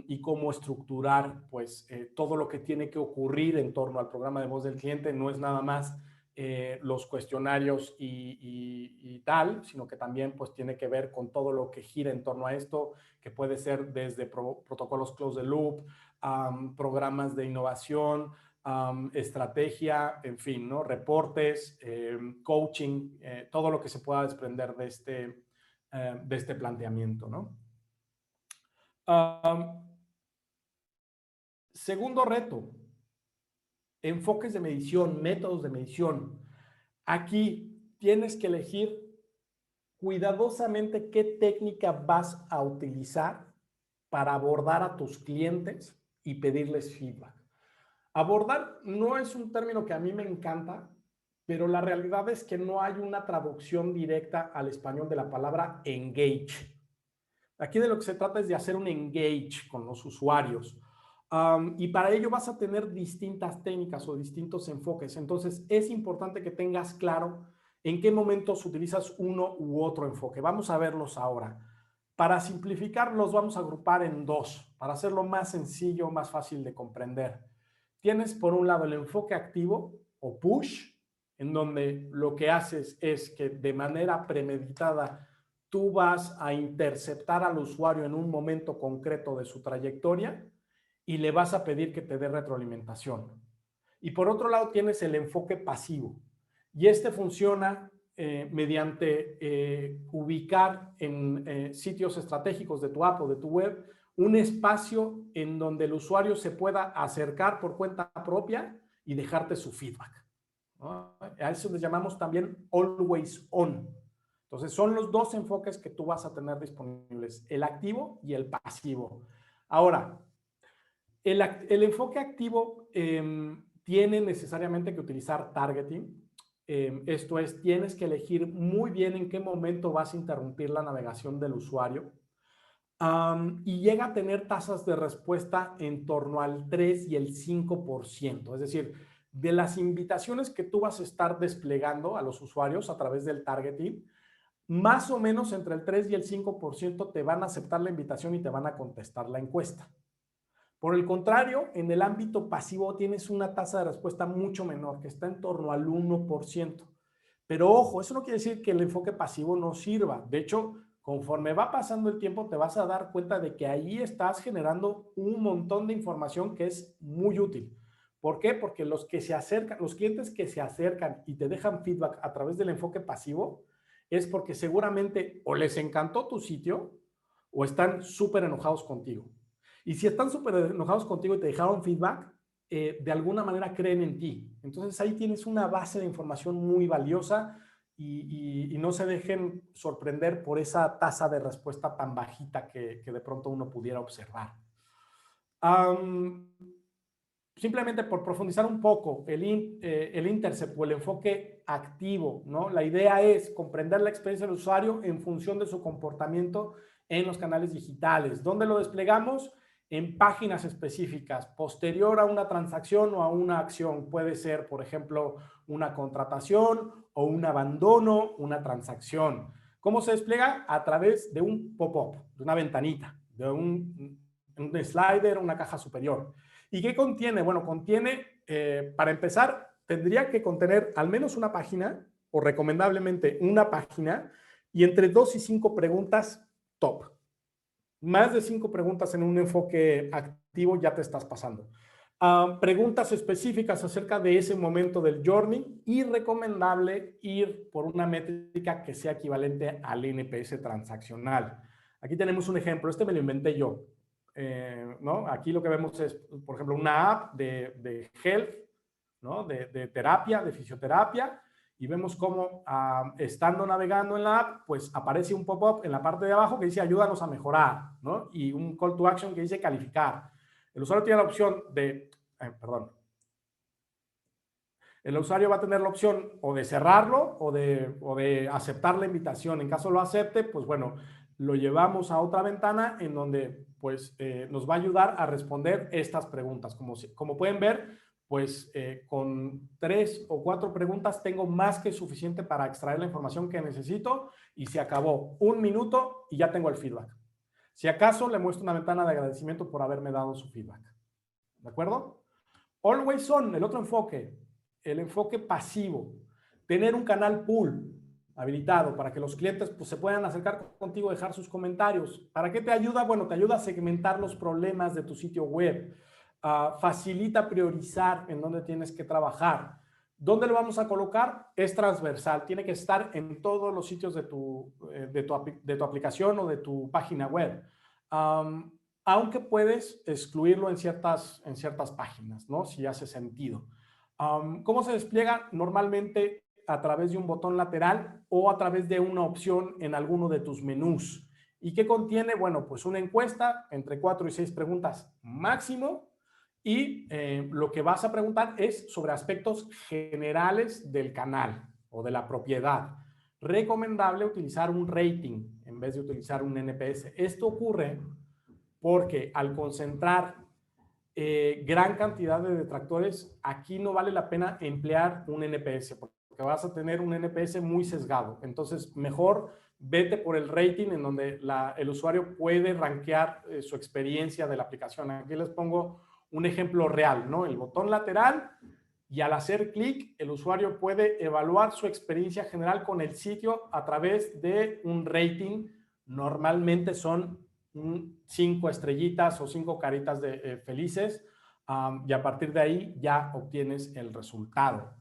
y cómo estructurar pues todo lo que tiene que ocurrir en torno al programa de voz del cliente. No es nada más los cuestionarios y tal, sino que también pues tiene que ver con todo lo que gira en torno a esto, que puede ser desde protocolos closed the loop, programas de innovación, estrategia, en fin, ¿no? Reportes, coaching, todo lo que se pueda desprender de este planteamiento, ¿no? Segundo reto, enfoques de medición, métodos de medición. Aquí tienes que elegir cuidadosamente qué técnica vas a utilizar para abordar a tus clientes y pedirles feedback. Abordar no es un término que a mí me encanta, pero la realidad es que no hay una traducción directa al español de la palabra engage. Aquí de lo que se trata es de hacer un engage con los usuarios. Y para ello vas a tener distintas técnicas o distintos enfoques. Entonces, es importante que tengas claro en qué momentos utilizas uno u otro enfoque. Vamos a verlos ahora. Para simplificar, los vamos a agrupar en dos, para hacerlo más sencillo, más fácil de comprender. Tienes, por un lado, el enfoque activo o push, en donde lo que haces es que de manera premeditada tú vas a interceptar al usuario en un momento concreto de su trayectoria y le vas a pedir que te dé retroalimentación. Y por otro lado tienes el enfoque pasivo. Y este funciona mediante ubicar en sitios estratégicos de tu app o de tu web un espacio en donde el usuario se pueda acercar por cuenta propia y dejarte su feedback, ¿no? A eso les llamamos también always on. Entonces, son los dos enfoques que tú vas a tener disponibles, el activo y el pasivo. Ahora, el enfoque activo tiene necesariamente que utilizar targeting. Esto es, tienes que elegir muy bien en qué momento vas a interrumpir la navegación del usuario. Y llega a tener tasas de respuesta en torno al 3 y el 5%. Es decir, de las invitaciones que tú vas a estar desplegando a los usuarios a través del targeting, más o menos entre el 3 y el 5% te van a aceptar la invitación y te van a contestar la encuesta. Por el contrario, en el ámbito pasivo tienes una tasa de respuesta mucho menor, que está en torno al 1%. Pero ojo, eso no quiere decir que el enfoque pasivo no sirva. De hecho, conforme va pasando el tiempo, te vas a dar cuenta de que ahí estás generando un montón de información que es muy útil. ¿Por qué? Porque los clientes que se acercan y te dejan feedback a través del enfoque pasivo, es porque seguramente o les encantó tu sitio o están súper enojados contigo. Y si están súper enojados contigo y te dejaron feedback, de alguna manera creen en ti. Entonces ahí tienes una base de información muy valiosa y no se dejen sorprender por esa tasa de respuesta tan bajita que de pronto uno pudiera observar. Simplemente por profundizar un poco, el intercept o el enfoque activo, ¿no? La idea es comprender la experiencia del usuario en función de su comportamiento en los canales digitales. ¿Dónde lo desplegamos? En páginas específicas, posterior a una transacción o a una acción. Puede ser, por ejemplo, una contratación o un abandono, una transacción. ¿Cómo se despliega? A través de un pop-up, de una ventanita, de un slider, una caja superior. ¿Y qué contiene? Bueno, contiene, para empezar, tendría que contener al menos una página, o recomendablemente una página, y entre 2 y 5 preguntas top. Más de 5 preguntas en un enfoque activo ya te estás pasando. Preguntas específicas acerca de ese momento del journey y recomendable ir por una métrica que sea equivalente al NPS transaccional. Aquí tenemos un ejemplo, este me lo inventé yo. ¿No? Aquí lo que vemos es, por ejemplo, una app de health, ¿no? de terapia, de fisioterapia, y vemos cómo estando navegando en la app, pues aparece un pop-up en la parte de abajo que dice ayúdanos a mejorar, ¿no? Y un call to action que dice calificar. El usuario tiene la opción de, el usuario va a tener la opción o de cerrarlo o de aceptar la invitación. En caso lo acepte, pues bueno, lo llevamos a otra ventana en donde pues nos va a ayudar a responder estas preguntas. Como pueden ver, pues con 3 o 4 preguntas tengo más que suficiente para extraer la información que necesito y se acabó. 1 minuto y ya tengo el feedback. Si acaso le muestro una ventana de agradecimiento por haberme dado su feedback. ¿De acuerdo? Always on, el otro enfoque, el enfoque pasivo. Tener un canal pull habilitado para que los clientes pues, se puedan acercar contigo, dejar sus comentarios. ¿Para qué te ayuda? Bueno, te ayuda a segmentar los problemas de tu sitio web. Facilita priorizar en dónde tienes que trabajar. ¿Dónde lo vamos a colocar? Es transversal. Tiene que estar en todos los sitios de tu aplicación o de tu página web. Aunque puedes excluirlo en ciertas páginas, ¿no? Si hace sentido. ¿Cómo se despliega? Normalmente a través de un botón lateral o a través de una opción en alguno de tus menús. ¿Y qué contiene? Bueno, pues una encuesta entre 4 y 6 preguntas máximo y lo que vas a preguntar es sobre aspectos generales del canal o de la propiedad. Recomendable utilizar un rating en vez de utilizar un NPS. Esto ocurre porque al concentrar gran cantidad de detractores, aquí no vale la pena emplear un NPS porque vas a tener un NPS muy sesgado. Entonces, mejor vete por el rating en donde el usuario puede rankear su experiencia de la aplicación. Aquí les pongo un ejemplo real, ¿no? El botón lateral y al hacer clic, el usuario puede evaluar su experiencia general con el sitio a través de un rating. Normalmente son 5 estrellitas o 5 caritas de felices y a partir de ahí ya obtienes el resultado.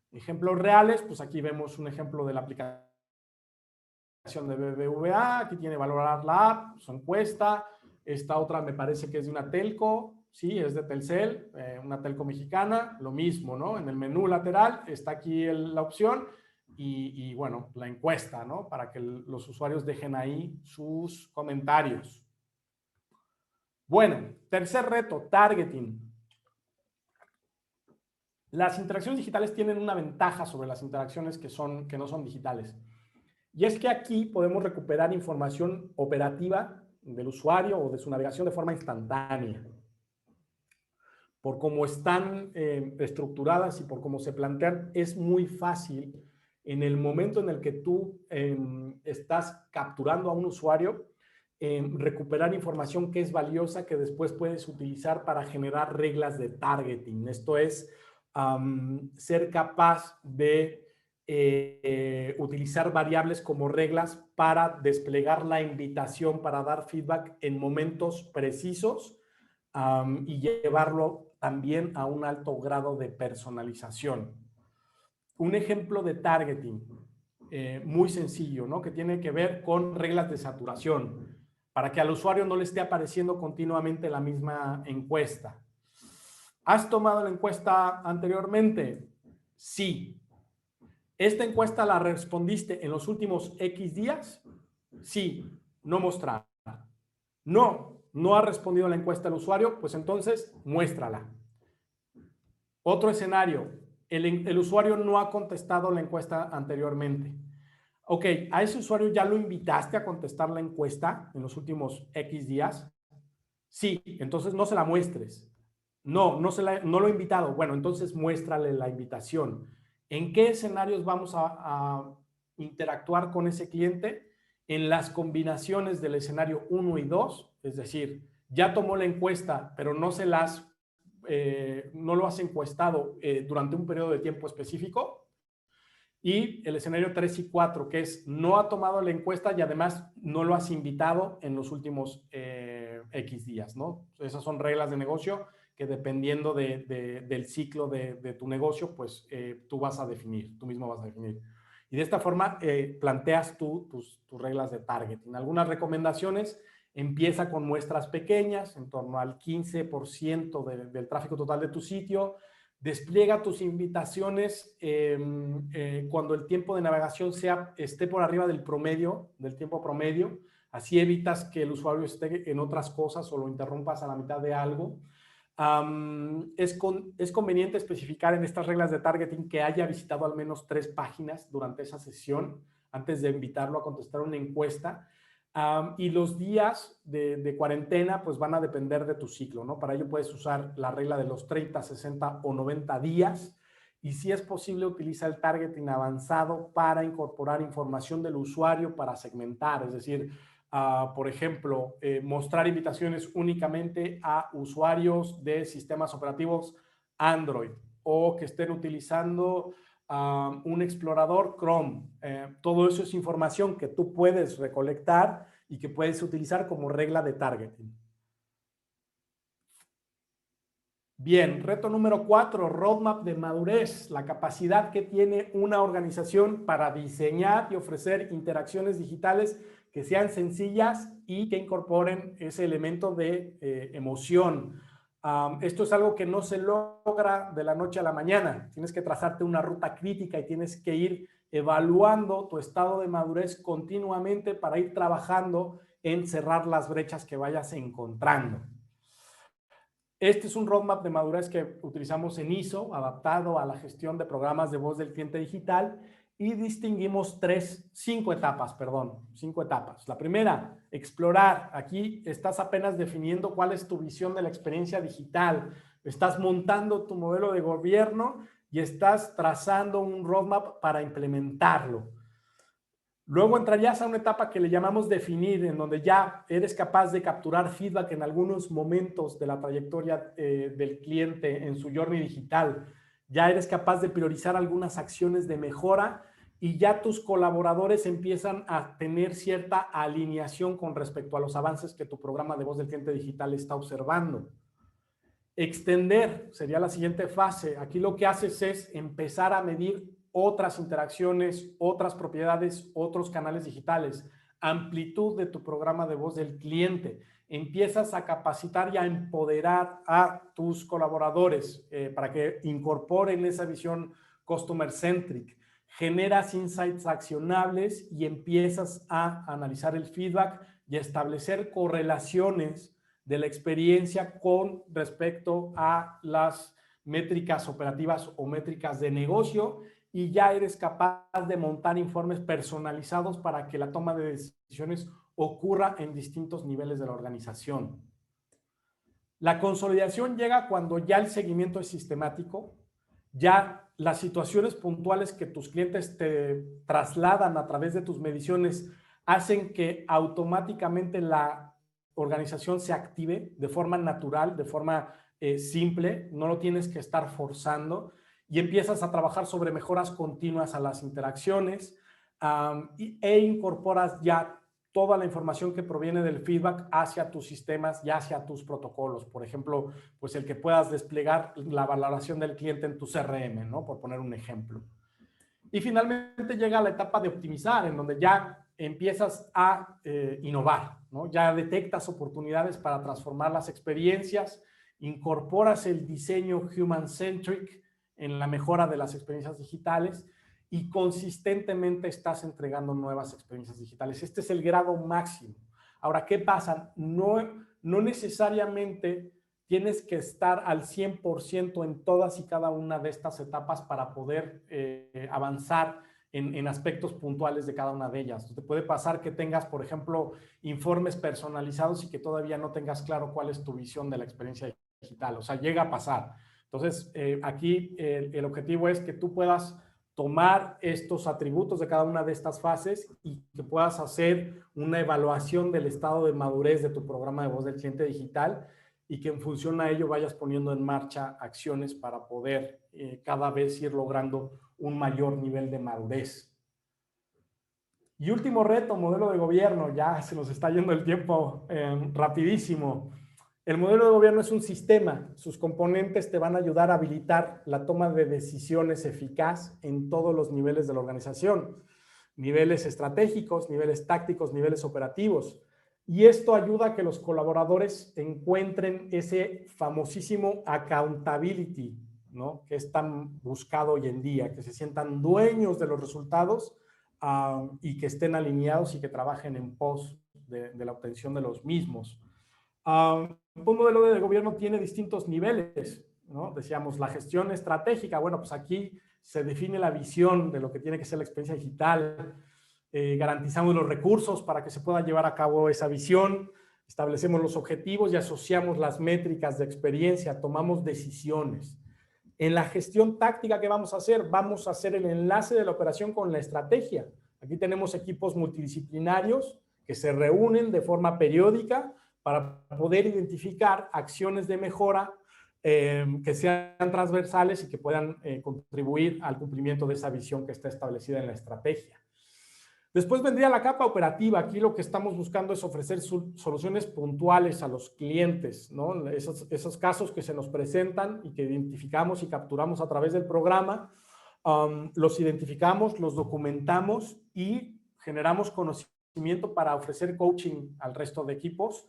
Ejemplos reales, pues aquí vemos un ejemplo de la aplicación de BBVA, aquí tiene valorar la app, su encuesta. Esta otra me parece que es de una telco, sí, es de Telcel, una telco mexicana, lo mismo, ¿no? En el menú lateral está aquí la opción y bueno, la encuesta, ¿no? Para que los usuarios dejen ahí sus comentarios. Bueno, tercer reto, targeting. Las interacciones digitales tienen una ventaja sobre las interacciones que no son digitales. Y es que aquí podemos recuperar información operativa del usuario o de su navegación de forma instantánea. Por cómo están estructuradas y por cómo se plantean, es muy fácil en el momento en el que tú estás capturando a un usuario, recuperar información que es valiosa que después puedes utilizar para generar reglas de targeting. Esto es ser capaz de utilizar variables como reglas para desplegar la invitación, para dar feedback en momentos precisos y llevarlo también a un alto grado de personalización. Un ejemplo de targeting muy sencillo, ¿no? Que tiene que ver con reglas de saturación, para que al usuario no le esté apareciendo continuamente la misma encuesta. ¿Has tomado la encuesta anteriormente? Sí. ¿Esta encuesta la respondiste en los últimos X días? Sí. No mostrar. No ha respondido la encuesta el usuario, pues entonces muéstrala. Otro escenario, el usuario no ha contestado la encuesta anteriormente. Ok, ¿a ese usuario ya lo invitaste a contestar la encuesta en los últimos X días? Sí, entonces no se la muestres. No lo he invitado. Bueno, entonces muéstrale la invitación. ¿En qué escenarios vamos a interactuar con ese cliente? En las combinaciones del escenario 1 y 2, es decir, ya tomó la encuesta, pero no lo has encuestado durante un periodo de tiempo específico. Y el escenario 3 y 4, que es no ha tomado la encuesta y además no lo has invitado en los últimos X días, ¿no? Esas son reglas de negocio que dependiendo del ciclo de tu negocio, pues tú mismo vas a definir. Y de esta forma planteas tú tus reglas de targeting. Algunas recomendaciones: empieza con muestras pequeñas, en torno al 15% del tráfico total de tu sitio. Despliega tus invitaciones cuando el tiempo de navegación esté por arriba del tiempo promedio. Así evitas que el usuario esté en otras cosas o lo interrumpas a la mitad de algo. Es conveniente especificar en estas reglas de targeting que haya visitado al menos 3 páginas durante esa sesión antes de invitarlo a contestar una encuesta. Y los días de cuarentena pues van a depender de tu ciclo, ¿no? Para ello puedes usar la regla de los 30, 60 o 90 días y si es posible utiliza el targeting avanzado para incorporar información del usuario para segmentar, es decir, por ejemplo, mostrar invitaciones únicamente a usuarios de sistemas operativos Android o que estén utilizando un explorador Chrome. Todo eso es información que tú puedes recolectar y que puedes utilizar como regla de targeting. Bien, reto número 4, roadmap de madurez, la capacidad que tiene una organización para diseñar y ofrecer interacciones digitales que sean sencillas y que incorporen ese elemento de emoción. Esto es algo que no se logra de la noche a la mañana. Tienes que trazarte una ruta crítica y tienes que ir evaluando tu estado de madurez continuamente para ir trabajando en cerrar las brechas que vayas encontrando. Este es un roadmap de madurez que utilizamos en ISO, adaptado a la gestión de programas de voz del cliente digital, y distinguimos cinco etapas. La primera, explorar. Aquí estás apenas definiendo cuál es tu visión de la experiencia digital. Estás montando tu modelo de gobierno y estás trazando un roadmap para implementarlo. Luego entrarías a una etapa que le llamamos definir, en donde ya eres capaz de capturar feedback en algunos momentos de la trayectoria del cliente en su journey digital. Ya eres capaz de priorizar algunas acciones de mejora y ya tus colaboradores empiezan a tener cierta alineación con respecto a los avances que tu programa de voz del cliente digital está observando. Extender sería la siguiente fase. Aquí lo que haces es empezar a medir otras interacciones, otras propiedades, otros canales digitales, amplitud de tu programa de voz del cliente. Empiezas a capacitar y a empoderar a tus colaboradores para que incorporen esa visión customer-centric. Generas insights accionables y empiezas a analizar el feedback y a establecer correlaciones de la experiencia con respecto a las métricas operativas o métricas de negocio, y ya eres capaz de montar informes personalizados para que la toma de decisiones ocurra en distintos niveles de la organización. La consolidación llega cuando ya el seguimiento es sistemático, ya las situaciones puntuales que tus clientes te trasladan a través de tus mediciones hacen que automáticamente la organización se active de forma natural, de forma simple, no lo tienes que estar forzando, y empiezas a trabajar sobre mejoras continuas a las interacciones e incorporas ya toda la información que proviene del feedback hacia tus sistemas y hacia tus protocolos. Por ejemplo, pues el que puedas desplegar la valoración del cliente en tu CRM, ¿no? Por poner un ejemplo. Y finalmente llega la etapa de optimizar, en donde ya empiezas a innovar, ¿no? Ya detectas oportunidades para transformar las experiencias, incorporas el diseño human-centric en la mejora de las experiencias digitales y consistentemente estás entregando nuevas experiencias digitales. Este es el grado máximo. Ahora, ¿qué pasa? No necesariamente tienes que estar al 100% en todas y cada una de estas etapas para poder avanzar en aspectos puntuales de cada una de ellas. Te puede pasar que tengas, por ejemplo, informes personalizados y que todavía no tengas claro cuál es tu visión de la experiencia digital. O sea, llega a pasar. Entonces, aquí el objetivo es que tú puedas tomar estos atributos de cada una de estas fases y que puedas hacer una evaluación del estado de madurez de tu programa de voz del cliente digital y que en función a ello vayas poniendo en marcha acciones para poder cada vez ir logrando un mayor nivel de madurez. Y último reto, modelo de gobierno. Ya se nos está yendo el tiempo rapidísimo. El modelo de gobierno es un sistema. Sus componentes te van a ayudar a habilitar la toma de decisiones eficaz en todos los niveles de la organización. Niveles estratégicos, niveles tácticos, niveles operativos. Y esto ayuda a que los colaboradores encuentren ese famosísimo accountability, ¿no? Que es tan buscado hoy en día, que se sientan dueños de los resultados y que estén alineados y que trabajen en pos de la obtención de los mismos. Un modelo de gobierno tiene distintos niveles, ¿no? Decíamos, la gestión estratégica. Bueno, pues aquí se define la visión de lo que tiene que ser la experiencia digital. Garantizamos los recursos para que se pueda llevar a cabo esa visión. Establecemos los objetivos y asociamos las métricas de experiencia. Tomamos decisiones. En la gestión táctica, ¿qué vamos a hacer? Vamos a hacer el enlace de la operación con la estrategia. Aquí tenemos equipos multidisciplinarios que se reúnen de forma periódica para poder identificar acciones de mejora que sean transversales y que puedan contribuir al cumplimiento de esa visión que está establecida en la estrategia. Después vendría la capa operativa. Aquí lo que estamos buscando es ofrecer soluciones puntuales a los clientes, ¿no? Esos casos que se nos presentan y que identificamos y capturamos a través del programa, los identificamos, los documentamos y generamos conocimiento para ofrecer coaching al resto de equipos.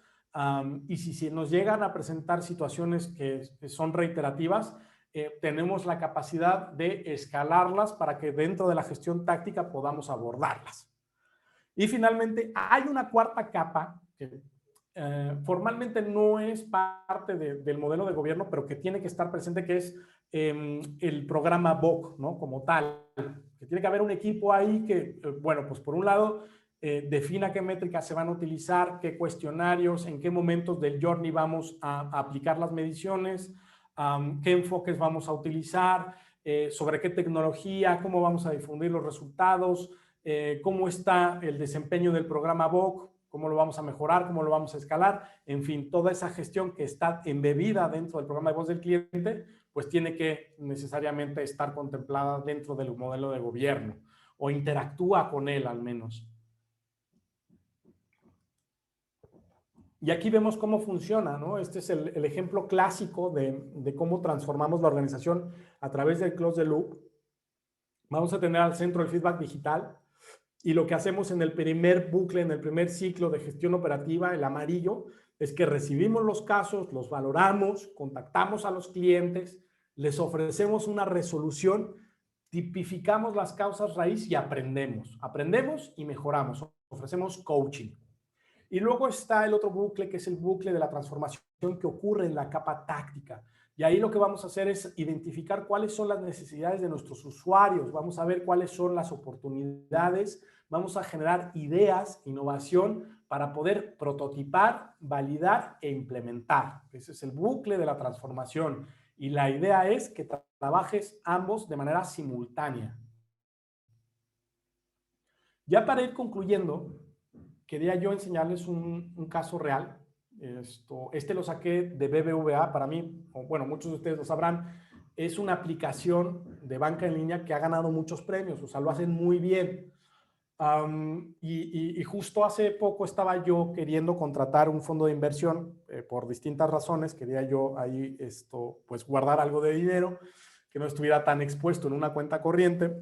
Y si nos llegan a presentar situaciones que son reiterativas, tenemos la capacidad de escalarlas para que dentro de la gestión táctica podamos abordarlas. Y finalmente, hay una cuarta capa que formalmente no es parte del modelo de gobierno, pero que tiene que estar presente, que es el programa BOC, ¿no? Como tal. Que tiene que haber un equipo ahí que, bueno, pues por un lado, defina qué métricas se van a utilizar, qué cuestionarios, en qué momentos del journey vamos a aplicar las mediciones, qué enfoques vamos a utilizar, sobre qué tecnología, cómo vamos a difundir los resultados, cómo está el desempeño del programa BOC, cómo lo vamos a mejorar, cómo lo vamos a escalar, en fin, toda esa gestión que está embebida dentro del programa de voz del cliente, pues tiene que necesariamente estar contemplada dentro del modelo de gobierno o interactúa con él al menos. Y aquí vemos cómo funciona, ¿no? Este es el ejemplo clásico de cómo transformamos la organización a través del Close the Loop. Vamos a tener al centro el feedback digital y lo que hacemos en el primer bucle, en el primer ciclo de gestión operativa, el amarillo, es que recibimos los casos, los valoramos, contactamos a los clientes, les ofrecemos una resolución, tipificamos las causas raíz y aprendemos. Aprendemos y mejoramos, ofrecemos coaching. Y luego está el otro bucle, que es el bucle de la transformación que ocurre en la capa táctica. Y ahí lo que vamos a hacer es identificar cuáles son las necesidades de nuestros usuarios, vamos a ver cuáles son las oportunidades, vamos a generar ideas, innovación para poder prototipar, validar e implementar. Ese es el bucle de la transformación. Y la idea es que trabajes ambos de manera simultánea. Ya para ir concluyendo, quería yo enseñarles un caso real. Este lo saqué de BBVA. Para mí, bueno, muchos de ustedes lo sabrán, es una aplicación de banca en línea que ha ganado muchos premios, o sea, lo hacen muy bien. Y justo hace poco estaba yo queriendo contratar un fondo de inversión por distintas razones. Quería yo ahí pues guardar algo de dinero que no estuviera tan expuesto en una cuenta corriente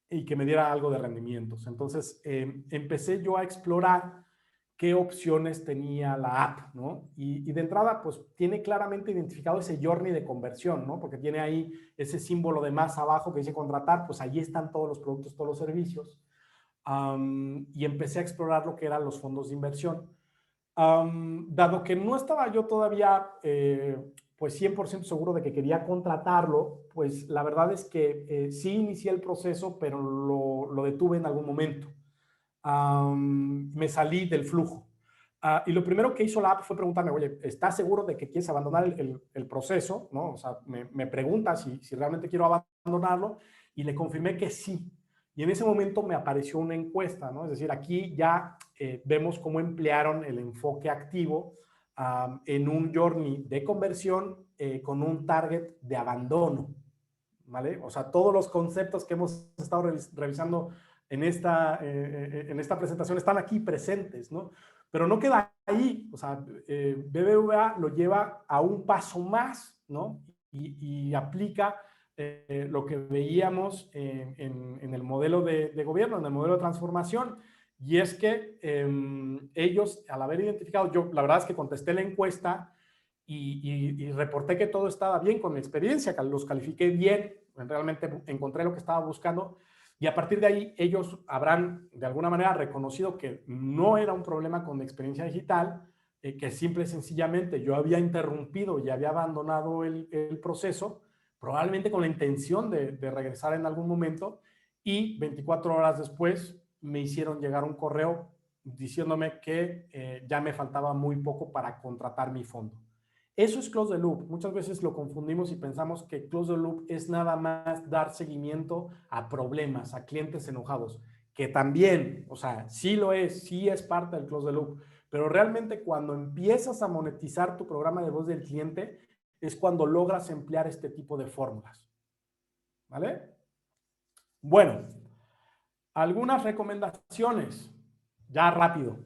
y que me diera algo de rendimientos. Entonces, empecé yo a explorar qué opciones tenía la app, ¿no? Y de entrada, pues, tiene claramente identificado ese journey de conversión, ¿no? Porque tiene ahí ese símbolo de más abajo que dice contratar, pues allí están todos los productos, todos los servicios. Y empecé a explorar lo que eran los fondos de inversión. Dado que no estaba yo todavía pues 100% seguro de que quería contratarlo, pues la verdad es que sí inicié el proceso, pero lo detuve en algún momento. Me salí del flujo. Y lo primero que hizo la app fue preguntarme, oye, ¿estás seguro de que quieres abandonar el proceso? ¿No? O sea, me pregunta si realmente quiero abandonarlo y le confirmé que sí. Y en ese momento me apareció una encuesta, ¿no? Es decir, aquí ya vemos cómo emplearon el enfoque activo en un journey de conversión con un target de abandono, ¿vale? O sea, todos los conceptos que hemos estado revisando en esta presentación están aquí presentes, ¿no? Pero no queda ahí, o sea, BBVA lo lleva a un paso más, ¿no? Y aplica lo que veíamos en el modelo de gobierno, en el modelo de transformación, y es que ellos, al haber identificado, yo la verdad es que contesté la encuesta y reporté que todo estaba bien con mi experiencia, que los califiqué bien, realmente encontré lo que estaba buscando, y a partir de ahí ellos habrán de alguna manera reconocido que no era un problema con mi experiencia digital, que simple y sencillamente yo había interrumpido y había abandonado el proceso, probablemente con la intención de regresar en algún momento, y 24 horas después me hicieron llegar un correo diciéndome que ya me faltaba muy poco para contratar mi fondo. Eso es Close the Loop. Muchas veces lo confundimos y pensamos que Close the Loop es nada más dar seguimiento a problemas, a clientes enojados, que también, o sea, sí lo es, sí es parte del Close the Loop, pero realmente cuando empiezas a monetizar tu programa de voz del cliente, es cuando logras emplear este tipo de fórmulas. ¿Vale? Bueno, algunas recomendaciones, ya rápido.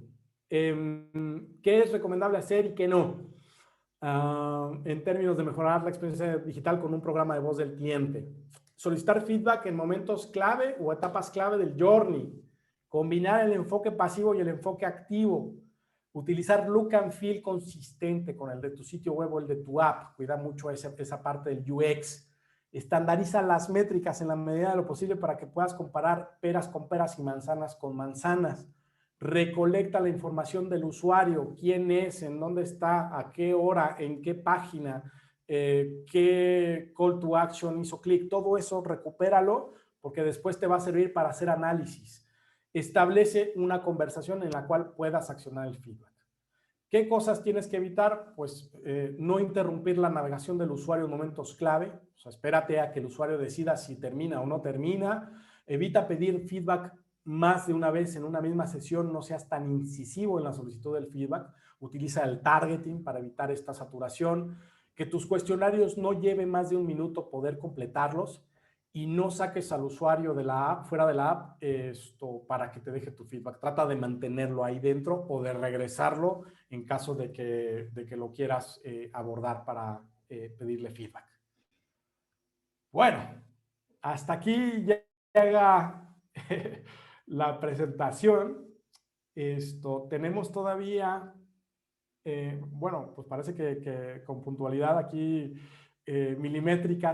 ¿Qué es recomendable hacer y qué no? En términos de mejorar la experiencia digital con un programa de voz del cliente. Solicitar feedback en momentos clave o etapas clave del journey. Combinar el enfoque pasivo y el enfoque activo. Utilizar look and feel consistente con el de tu sitio web o el de tu app. Cuida mucho esa parte del UX. Estandariza las métricas en la medida de lo posible para que puedas comparar peras con peras y manzanas con manzanas. Recolecta la información del usuario, quién es, en dónde está, a qué hora, en qué página, qué call to action hizo clic, todo eso recupéralo porque después te va a servir para hacer análisis. Establece una conversación en la cual puedas accionar el feedback. ¿Qué cosas tienes que evitar? Pues no interrumpir la navegación del usuario en momentos clave. O sea, espérate a que el usuario decida si termina o no termina. Evita pedir feedback más de una vez en una misma sesión. No seas tan incisivo en la solicitud del feedback. Utiliza el targeting para evitar esta saturación. Que tus cuestionarios no lleven más de un minuto poder completarlos. Y no saques al usuario de la app, fuera de la app, para que te deje tu feedback. Trata de mantenerlo ahí dentro o de regresarlo en caso de que lo quieras abordar para pedirle feedback. Bueno, hasta aquí llega la presentación. Tenemos todavía, bueno, pues parece que con puntualidad aquí milimétrica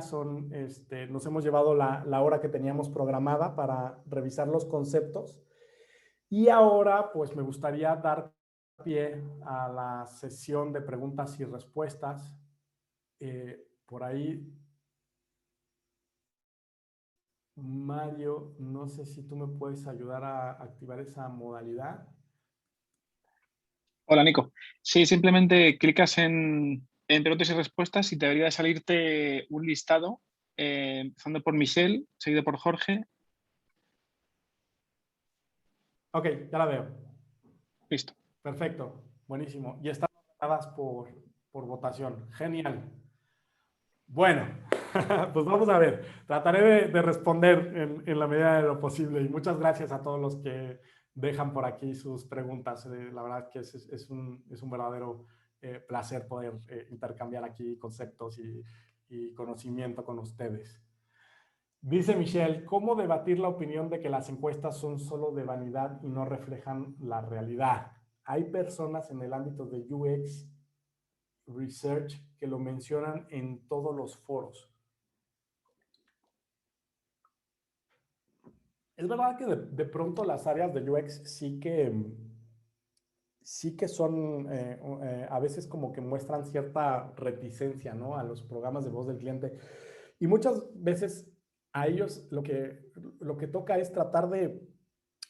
nos hemos llevado la hora que teníamos programada para revisar los conceptos. Y ahora, pues me gustaría dar pie a la sesión de preguntas y respuestas. Por ahí, Mario, no sé si tú me puedes ayudar a activar esa modalidad. Hola, Nico. Sí, simplemente clicas en preguntas y respuestas y te debería salirte un listado, empezando por Michelle, seguido por Jorge. Ok, ya la veo. Listo. Perfecto, buenísimo. Y están dadas por votación. Genial. Bueno, pues vamos a ver. Trataré de responder en la medida de lo posible. Y muchas gracias a todos los que dejan por aquí sus preguntas. La verdad que es un verdadero placer poder intercambiar aquí conceptos y conocimiento con ustedes. Dice Michelle, ¿cómo debatir la opinión de que las encuestas son solo de vanidad y no reflejan la realidad? Hay personas en el ámbito de UX Research que lo mencionan en todos los foros. Es verdad que de pronto las áreas de UX sí que son, a veces como que muestran cierta reticencia, ¿no? A los programas de voz del cliente. Y muchas veces a ellos lo que toca es tratar de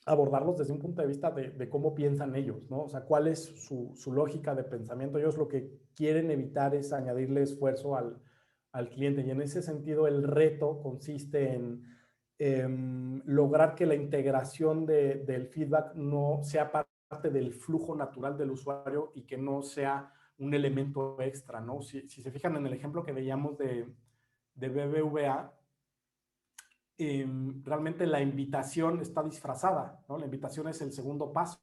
abordarlos desde un punto de vista de cómo piensan ellos, ¿no? O sea, cuál es su lógica de pensamiento. Ellos lo que quieren evitar es añadirle esfuerzo al cliente. Y en ese sentido, el reto consiste en lograr que la integración del feedback no sea parte del flujo natural del usuario y que no sea un elemento extra, ¿no? Si se fijan en el ejemplo que veíamos de BBVA, realmente la invitación está disfrazada, ¿no? La invitación es el segundo paso.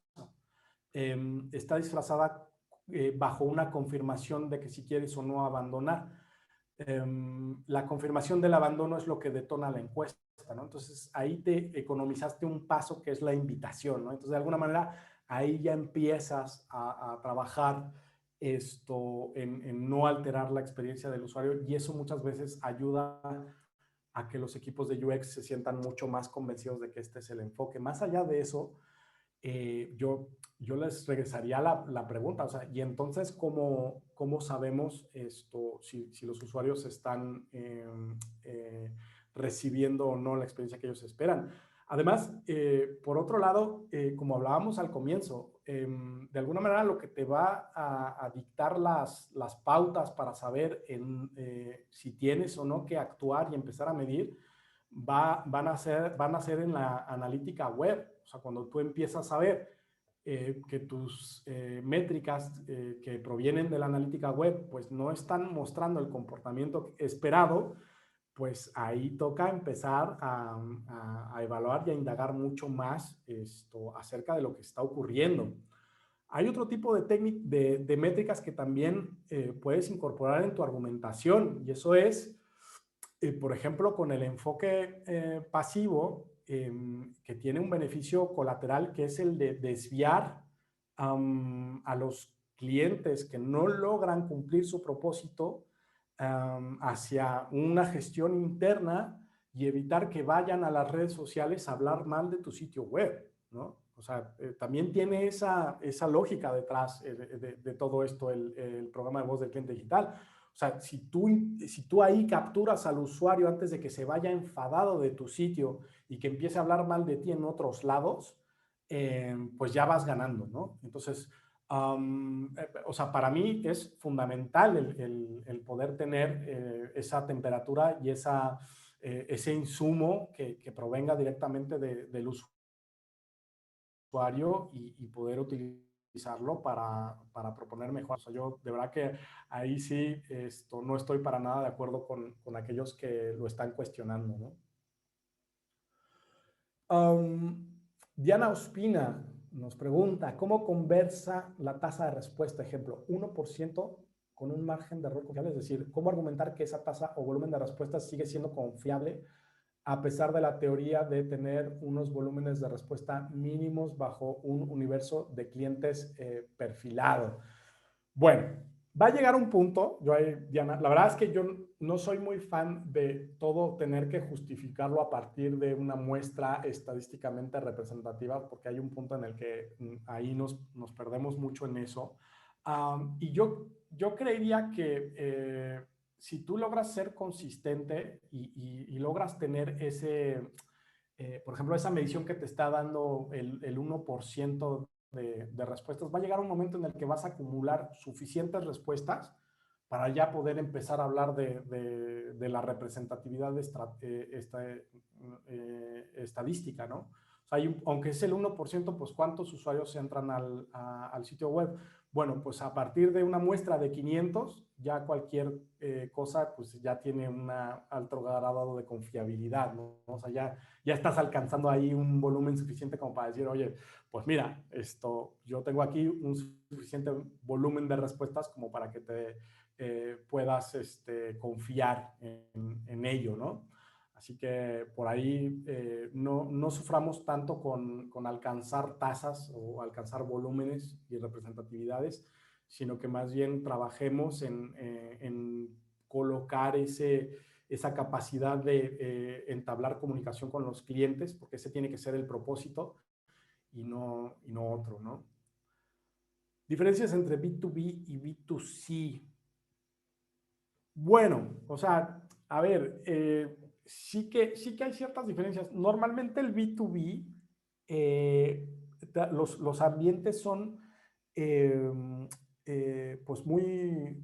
Está disfrazada bajo una confirmación de que si quieres o no abandonar. La confirmación del abandono es lo que detona la encuesta, ¿no? Entonces, ahí te economizaste un paso que es la invitación, ¿no? Entonces, de alguna manera, ahí ya empiezas a trabajar en no alterar la experiencia del usuario y eso muchas veces ayuda a que los equipos de UX se sientan mucho más convencidos de que este es el enfoque. Más allá de eso, yo les regresaría la pregunta, o sea, y entonces, ¿cómo sabemos si los usuarios están recibiendo o no la experiencia que ellos esperan? Además, por otro lado, como hablábamos al comienzo, de alguna manera lo que te va a dictar las pautas para saber si tienes o no que actuar y empezar a medir, van a ser en la analítica web. O sea, cuando tú empiezas a ver que tus métricas que provienen de la analítica web pues no están mostrando el comportamiento esperado, pues ahí toca empezar a evaluar y a indagar mucho más acerca de lo que está ocurriendo. Hay otro tipo de métricas que también puedes incorporar en tu argumentación, y eso es, por ejemplo, con el enfoque pasivo, que tiene un beneficio colateral, que es el de desviar a los clientes que no logran cumplir su propósito hacia una gestión interna y evitar que vayan a las redes sociales a hablar mal de tu sitio web, ¿no? O sea, también tiene esa lógica detrás de todo esto el programa de voz del cliente digital. O sea, si tú ahí capturas al usuario antes de que se vaya enfadado de tu sitio y que empiece a hablar mal de ti en otros lados, pues ya vas ganando, ¿no? Entonces, o sea, para mí es fundamental el poder tener esa temperatura y ese insumo que provenga directamente del usuario y poder utilizarlo para proponer mejor. O sea, yo de verdad que ahí sí no estoy para nada de acuerdo con aquellos que lo están cuestionando, ¿no? Diana Ospina nos pregunta, ¿cómo conversa la tasa de respuesta? Ejemplo, 1% con un margen de error confiable, es decir, ¿cómo argumentar que esa tasa o volumen de respuesta sigue siendo confiable a pesar de la teoría de tener unos volúmenes de respuesta mínimos bajo un universo de clientes perfilado? Bueno, va a llegar un punto, Diana, la verdad es que yo no soy muy fan de todo tener que justificarlo a partir de una muestra estadísticamente representativa, porque hay un punto en el que ahí nos perdemos mucho en eso. Y yo creería que si tú logras ser consistente y logras tener por ejemplo, esa medición que te está dando el 1% de respuestas, va a llegar un momento en el que vas a acumular suficientes respuestas para ya poder empezar a hablar de la representatividad estadística, ¿no? O sea, aunque es el 1%, pues ¿cuántos usuarios entran al sitio web? Bueno, pues a partir de una muestra de 500, ya cualquier cosa, pues ya tiene un alto grado de confiabilidad, ¿no? O sea, ya estás alcanzando ahí un volumen suficiente como para decir, oye, pues mira, yo tengo aquí un suficiente volumen de respuestas como para que te puedas confiar en ello, ¿no? Así que por ahí no suframos tanto con alcanzar tasas o alcanzar volúmenes y representatividades, sino que más bien trabajemos en colocar esa capacidad de entablar comunicación con los clientes, porque ese tiene que ser el propósito y no otro, ¿no? Diferencias entre B2B y B2C. Bueno, o sea, a ver, sí que hay ciertas diferencias. Normalmente el B2B, los ambientes son eh, pues muy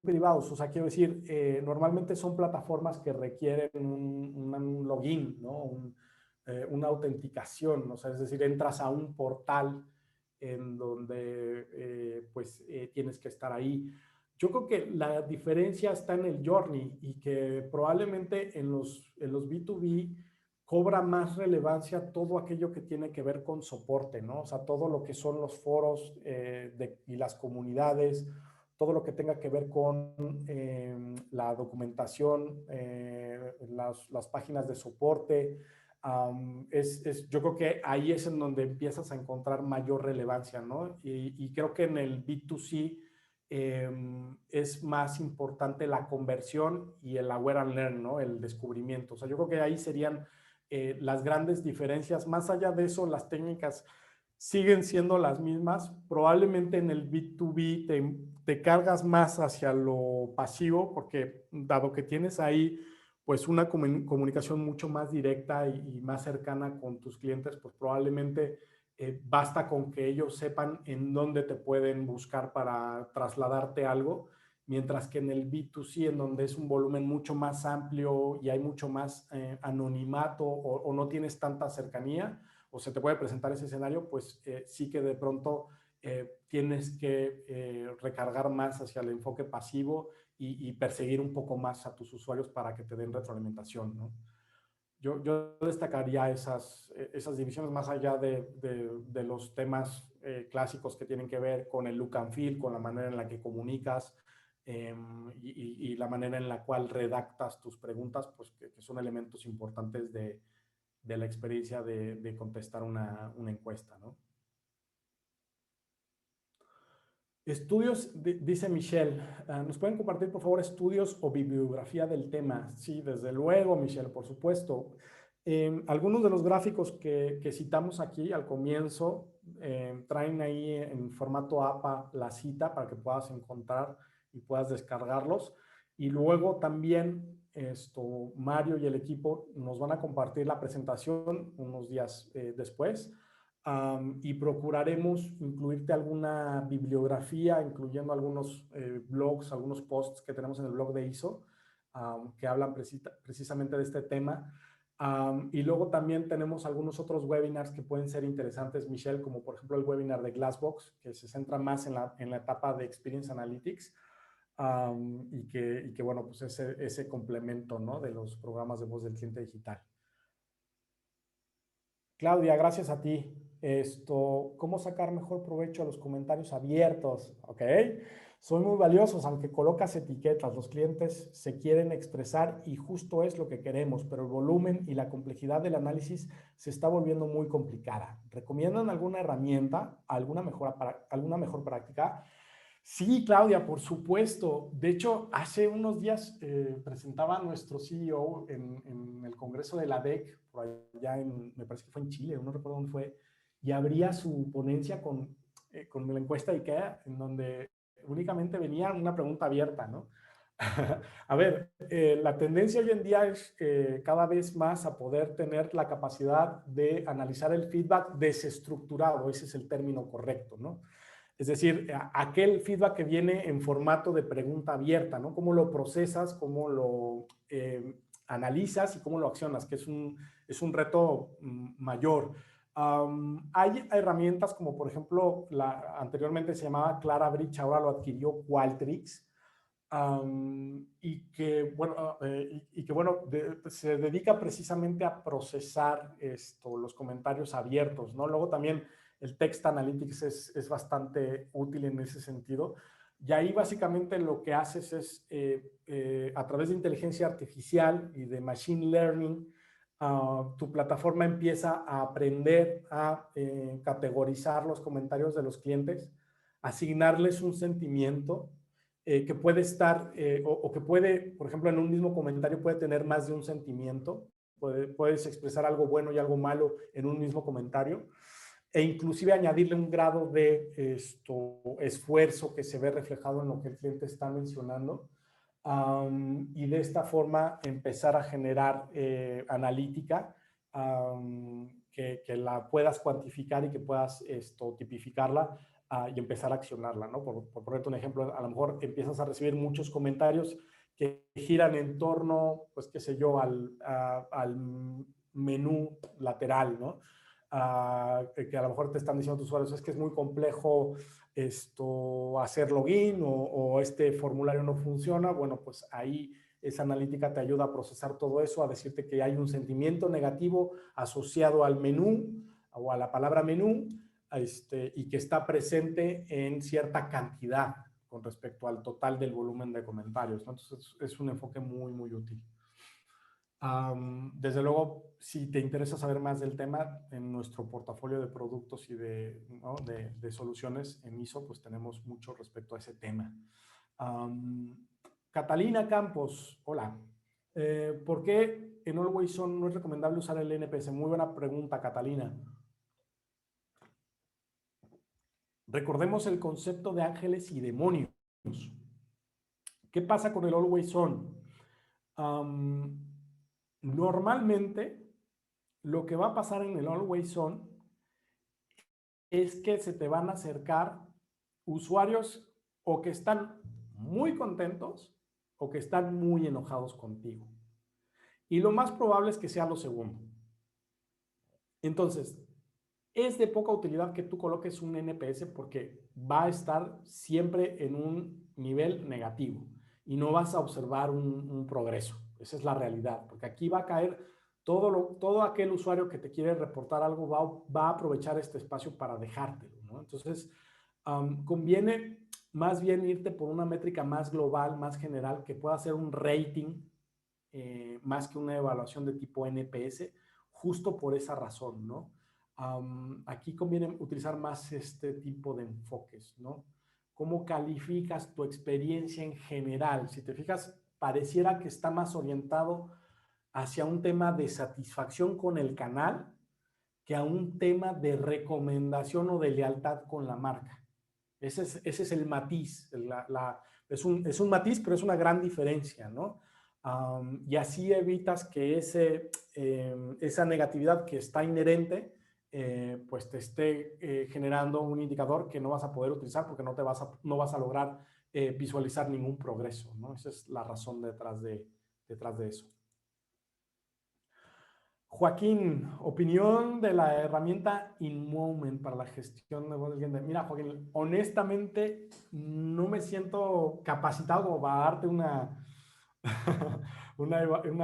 privados. O sea, quiero decir, normalmente son plataformas que requieren un login, ¿no? Una autenticación. O sea, es decir, entras a un portal en donde pues tienes que estar ahí. Yo creo que la diferencia está en el journey y que probablemente en los B2B cobra más relevancia todo aquello que tiene que ver con soporte, ¿no? O sea, todo lo que son los foros y las comunidades, todo lo que tenga que ver con la documentación, las páginas de soporte. Yo creo que ahí es en donde empiezas a encontrar mayor relevancia, ¿no? Y creo que en el B2C es más importante la conversión y el aware and learn, ¿no? El descubrimiento. O sea, yo creo que ahí serían las grandes diferencias. Más allá de eso, las técnicas siguen siendo las mismas. Probablemente en el B2B te cargas más hacia lo pasivo, porque dado que tienes ahí pues una comunicación mucho más directa y más cercana con tus clientes, pues probablemente basta con que ellos sepan en dónde te pueden buscar para trasladarte algo, mientras que en el B2C, en donde es un volumen mucho más amplio y hay mucho más anonimato o no tienes tanta cercanía, o se te puede presentar ese escenario, pues sí que de pronto tienes que recargar más hacia el enfoque pasivo y perseguir un poco más a tus usuarios para que te den retroalimentación, ¿no? Yo destacaría esas divisiones más allá de los temas clásicos que tienen que ver con el look and feel, con la manera en la que comunicas y la manera en la cual redactas tus preguntas, pues que son elementos importantes de la experiencia de contestar una encuesta, ¿no? Estudios, dice Michelle, ¿nos pueden compartir por favor estudios o bibliografía del tema? Sí, desde luego, Michelle, por supuesto. Algunos de los gráficos que citamos aquí al comienzo traen ahí en formato APA la cita para que puedas encontrar y puedas descargarlos. Y luego también Mario y el equipo nos van a compartir la presentación unos días después. Y procuraremos incluirte alguna bibliografía, incluyendo algunos blogs, algunos posts que tenemos en el blog de ISO, que hablan precisamente de este tema. Y luego también tenemos algunos otros webinars que pueden ser interesantes, Michelle, como por ejemplo el webinar de Glassbox, que se centra más en la etapa de Experience Analytics, y que bueno, pues ese complemento, ¿no?, de los programas de voz del cliente digital. Claudia, gracias a ti. ¿Cómo sacar mejor provecho a los comentarios abiertos? ¿Ok? Son muy valiosos, aunque colocas etiquetas. Los clientes se quieren expresar y justo es lo que queremos, pero el volumen y la complejidad del análisis se está volviendo muy complicada. ¿Recomiendan alguna herramienta, alguna mejor práctica? Sí, Claudia, por supuesto. De hecho, hace unos días presentaba a nuestro CEO en el Congreso de la DEC, por allá me parece que fue en Chile, no recuerdo dónde fue, y abría su ponencia con la encuesta de IKEA, en donde únicamente venía una pregunta abierta, ¿no? A ver, la tendencia hoy en día es cada vez más a poder tener la capacidad de analizar el feedback desestructurado, ese es el término correcto, ¿no? Es decir, aquel feedback que viene en formato de pregunta abierta, ¿no? Cómo lo procesas, cómo lo analizas y cómo lo accionas, que es un reto mayor. Hay herramientas como, por ejemplo, anteriormente se llamaba Clarabridge, ahora lo adquirió Qualtrics, y que, bueno, se dedica precisamente a procesar los comentarios abiertos, ¿no? Luego también el Text Analytics es bastante útil en ese sentido. Y ahí básicamente lo que haces es, a través de inteligencia artificial y de machine learning, tu plataforma empieza a aprender a categorizar los comentarios de los clientes, asignarles un sentimiento que puede estar, o que puede, por ejemplo, en un mismo comentario puede tener más de un sentimiento. Puedes expresar algo bueno y algo malo en un mismo comentario, e inclusive añadirle un grado de esfuerzo que se ve reflejado en lo que el cliente está mencionando, y de esta forma empezar a generar analítica que la puedas cuantificar y que puedas tipificarla y empezar a accionarla, ¿no? Por ponerte un ejemplo, a lo mejor empiezas a recibir muchos comentarios que giran en torno, pues qué sé yo, al menú lateral, ¿no? Que a lo mejor te están diciendo tus usuarios, es que es muy complejo hacer login o este formulario no funciona. Bueno, pues ahí esa analítica te ayuda a procesar todo eso, a decirte que hay un sentimiento negativo asociado al menú o a la palabra menú, y que está presente en cierta cantidad con respecto al total del volumen de comentarios, ¿no? Entonces es un enfoque muy, muy útil. Desde luego, si te interesa saber más del tema, en nuestro portafolio de productos y de soluciones en ISO, pues tenemos mucho respecto a ese tema. Catalina Campos, hola. ¿Por qué en Always On no es recomendable usar el NPS? Muy buena pregunta, Catalina. Recordemos el concepto de ángeles y demonios. ¿Qué pasa con el Always On? Normalmente, lo que va a pasar en el Always On es que se te van a acercar usuarios o que están muy contentos o que están muy enojados contigo. Y lo más probable es que sea lo segundo. Entonces, es de poca utilidad que tú coloques un NPS porque va a estar siempre en un nivel negativo y no vas a observar un progreso. Esa es la realidad, porque aquí va a caer todo aquel usuario que te quiere reportar algo va a aprovechar este espacio para dejártelo, ¿no? Entonces, conviene más bien irte por una métrica más global, más general, que pueda ser un rating más que una evaluación de tipo NPS, justo por esa razón, ¿no? Aquí conviene utilizar más este tipo de enfoques, ¿no? ¿Cómo calificas tu experiencia en general? Si te fijas, pareciera que está más orientado hacia un tema de satisfacción con el canal que a un tema de recomendación o de lealtad con la marca. Ese es el matiz. Es un matiz, pero es una gran diferencia, ¿no? Y así evitas que esa negatividad que está inherente, pues te esté generando un indicador que no vas a poder utilizar porque no vas a lograr visualizar ningún progreso, ¿no? Esa es la razón detrás de eso. Joaquín, opinión de la herramienta InMoment para la gestión de voz del cliente. Mira, Joaquín, honestamente no me siento capacitado como para darte una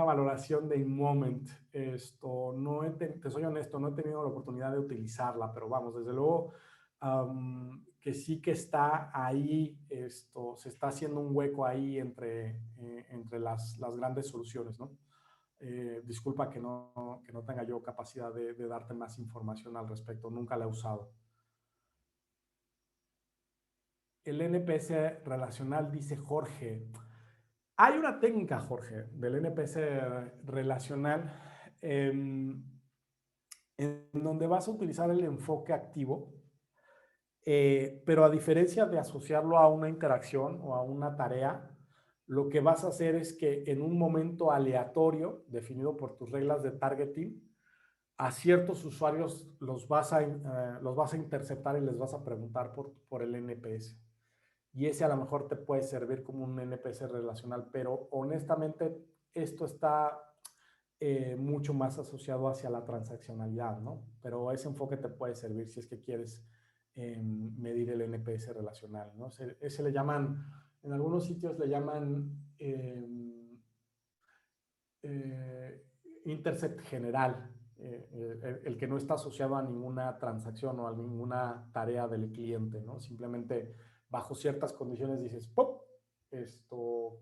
valoración de InMoment. Te soy honesto, no he tenido la oportunidad de utilizarla, pero vamos, desde luego que sí que está ahí, se está haciendo un hueco ahí entre las grandes soluciones, ¿no? Disculpa que no tenga yo capacidad de darte más información al respecto. Nunca la he usado. El NPS relacional, dice Jorge. Hay una técnica, Jorge, del NPS relacional en donde vas a utilizar el enfoque activo, pero a diferencia de asociarlo a una interacción o a una tarea, lo que vas a hacer es que en un momento aleatorio, definido por tus reglas de targeting, a ciertos usuarios los vas a interceptar y les vas a preguntar por el NPS. Y ese a lo mejor te puede servir como un NPS relacional, pero honestamente esto está mucho más asociado hacia la transaccionalidad, ¿no? Pero ese enfoque te puede servir si es que quieres medir el NPS relacional, ¿no? Ese le llaman, en algunos sitios le llaman intercept general, el que no está asociado a ninguna transacción o a ninguna tarea del cliente, ¿no? Simplemente bajo ciertas condiciones dices, ¡pop!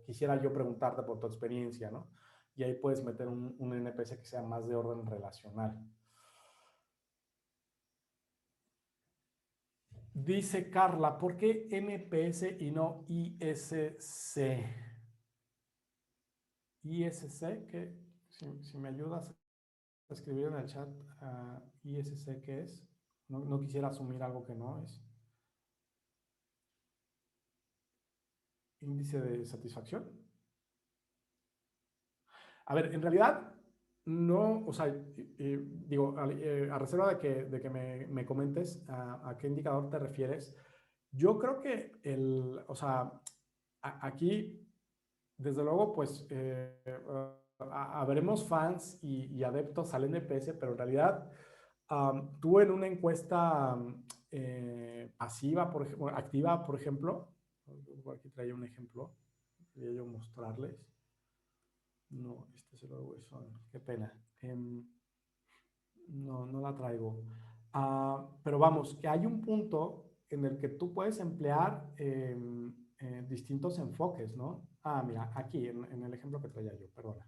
Quisiera yo preguntarte por tu experiencia, ¿no? Y ahí puedes meter un NPS que sea más de orden relacional. Dice Carla, ¿por qué NPS y no ISC? ISC, que si me ayudas a escribir en el chat, ISC, ¿qué es? No quisiera asumir algo que no es. Índice de satisfacción. A ver, en realidad, no, o sea, digo, a reserva de que me comentes a qué indicador te refieres, yo creo que o sea, aquí, desde luego, pues, habremos fans y adeptos al NPS, pero en realidad, tú en una encuesta pasiva, por ejemplo, activa, por ejemplo, aquí traía un ejemplo, quería yo mostrarles. No, este se lo qué pena. No la traigo. Pero vamos, que hay un punto en el que tú puedes emplear distintos enfoques, ¿no? Mira, aquí en el ejemplo que traía yo, perdona.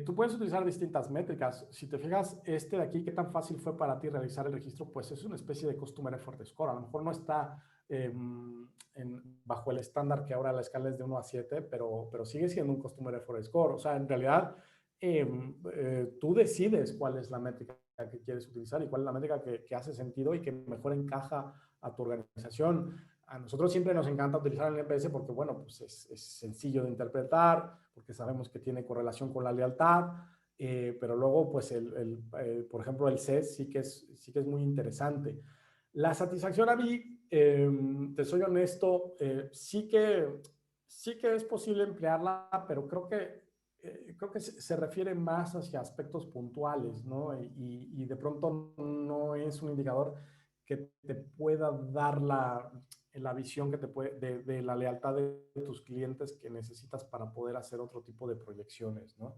Tú puedes utilizar distintas métricas. Si te fijas, este de aquí, ¿qué tan fácil fue para ti realizar el registro? Pues es una especie de Customer Effort Score. A lo mejor no está bajo el estándar que ahora la escala es de 1 a 7, pero sigue siendo un Customer Effort Score. O sea, en realidad, tú decides cuál es la métrica que quieres utilizar y cuál es la métrica que hace sentido y que mejor encaja a tu organización. A nosotros siempre nos encanta utilizar el NPS porque, bueno, pues es sencillo de interpretar, porque sabemos que tiene correlación con la lealtad, pero luego, pues, por ejemplo, el CES sí que es muy interesante. La satisfacción a mí, te soy honesto, sí que es posible emplearla, pero creo que creo que se refiere más hacia aspectos puntuales, ¿no? Y de pronto no es un indicador que te pueda dar la visión que te puede, de la lealtad de tus clientes que necesitas para poder hacer otro tipo de proyecciones, ¿no?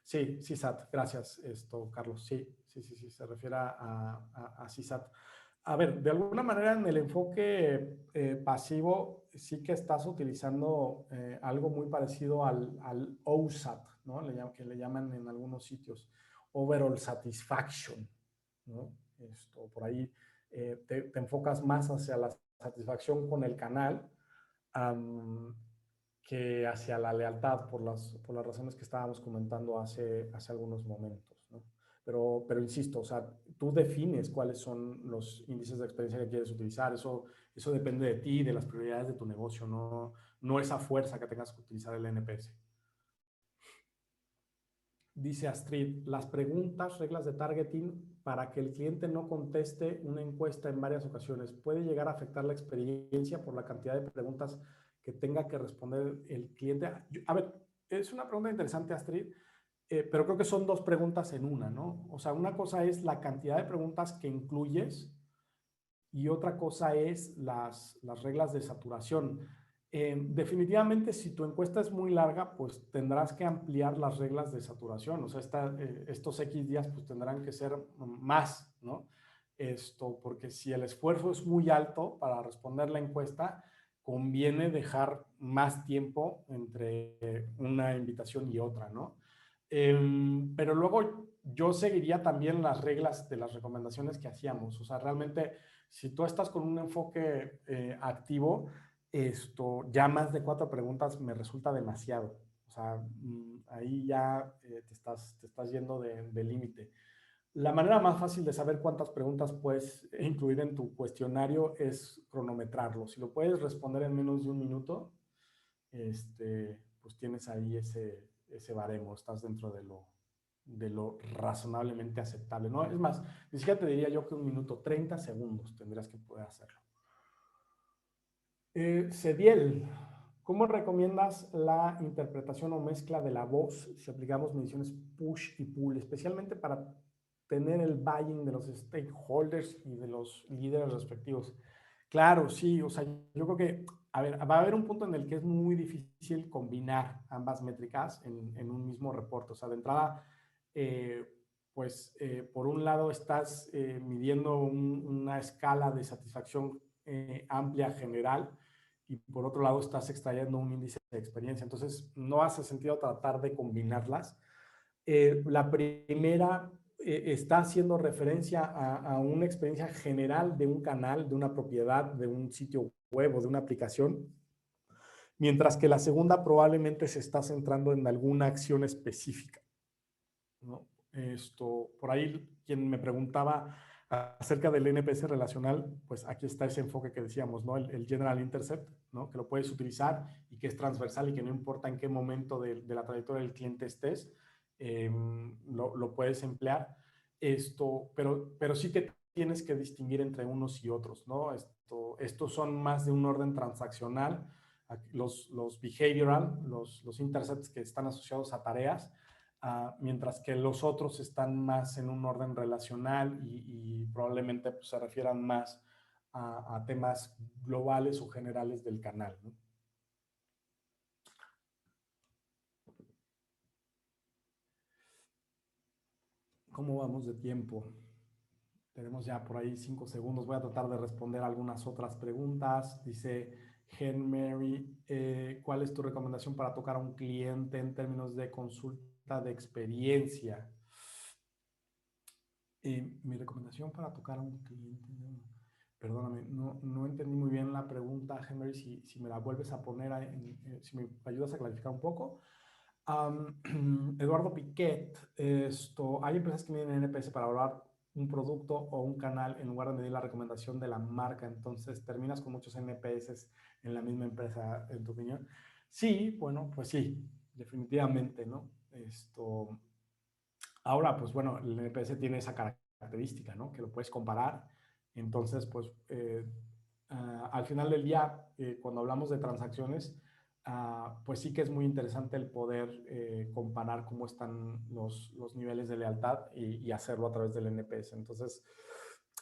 Sí, CSAT, gracias, Carlos. Sí, se refiere a CSAT. A ver, de alguna manera en el enfoque pasivo sí que estás utilizando algo muy parecido al OSAT, ¿no? Que le llaman en algunos sitios Overall Satisfaction, ¿no? Por ahí te enfocas más hacia la satisfacción con el canal um, que hacia la lealtad por las razones que estábamos comentando hace algunos momentos, ¿no? Pero insisto, o sea, tú defines cuáles son los índices de experiencia que quieres utilizar. Eso depende de ti, de las prioridades de tu negocio, no esa fuerza que tengas que utilizar el NPS. Dice Astrid, las preguntas, reglas de targeting para que el cliente no conteste una encuesta en varias ocasiones. ¿Puede llegar a afectar la experiencia por la cantidad de preguntas que tenga que responder el cliente? A ver, es una pregunta interesante, Astrid, pero creo que son dos preguntas en una, ¿no? O sea, una cosa es la cantidad de preguntas que incluyes y otra cosa es las reglas de saturación. Definitivamente, si tu encuesta es muy larga, pues tendrás que ampliar las reglas de saturación. O sea, estos X días pues tendrán que ser más, ¿no? Porque si el esfuerzo es muy alto para responder la encuesta, conviene dejar más tiempo entre una invitación y otra, ¿no? Pero luego yo seguiría también las reglas de las recomendaciones que hacíamos. O sea, realmente, si tú estás con un enfoque activo, ya más de 4 preguntas me resulta demasiado. O sea, ahí ya te estás yendo de límite. La manera más fácil de saber cuántas preguntas puedes incluir en tu cuestionario es cronometrarlo. Si lo puedes responder en menos de un minuto, pues tienes ahí ese baremo, estás dentro de lo razonablemente aceptable. No, es más, ni siquiera te diría yo que un minuto, 30 segundos tendrías que poder hacerlo. Cediel, ¿cómo recomiendas la interpretación o mezcla de la voz si aplicamos mediciones push y pull, especialmente para tener el buy-in de los stakeholders y de los líderes respectivos? Claro, sí, o sea, yo creo que, a ver, va a haber un punto en el que es muy difícil combinar ambas métricas en un mismo reporte. O sea, de entrada, por un lado estás midiendo una escala de satisfacción amplia general y por otro lado estás extrayendo un índice de experiencia. Entonces, no hace sentido tratar de combinarlas. La primera está haciendo referencia a una experiencia general de un canal, de una propiedad, de un sitio web o de una aplicación, mientras que la segunda probablemente se está centrando en alguna acción específica, ¿no? Por ahí quien me preguntaba acerca del NPS relacional, pues aquí está ese enfoque que decíamos, ¿no? El General Intercept, ¿no? Que lo puedes utilizar y que es transversal y que no importa en qué momento de la trayectoria del cliente estés, lo puedes emplear. Pero sí que tienes que distinguir entre unos y otros, ¿no? Estos son más de un orden transaccional, los behavioral, los intercepts que están asociados a tareas, mientras que los otros están más en un orden relacional y probablemente pues, se refieran más a temas globales o generales del canal, ¿no? ¿Cómo vamos de tiempo? Tenemos ya por ahí 5 segundos. Voy a tratar de responder algunas otras preguntas. Dice Henry, ¿cuál es tu recomendación para tocar a un cliente en términos de consulta de experiencia? Mi recomendación para tocar a un cliente... Perdóname, no entendí muy bien la pregunta, Henry, si me la vuelves a poner, si me ayudas a clarificar un poco. Eduardo Piquet, hay empresas que miden NPS para evaluar un producto o un canal en lugar de medir la recomendación de la marca, entonces terminas con muchos NPS en la misma empresa, en tu opinión. Sí, bueno, pues sí, definitivamente, ¿no? Ahora, pues bueno, el NPS tiene esa característica, ¿no? Que lo puedes comparar. Entonces, pues al final del día, cuando hablamos de transacciones, pues sí que es muy interesante el poder comparar cómo están los niveles de lealtad y hacerlo a través del NPS. Entonces,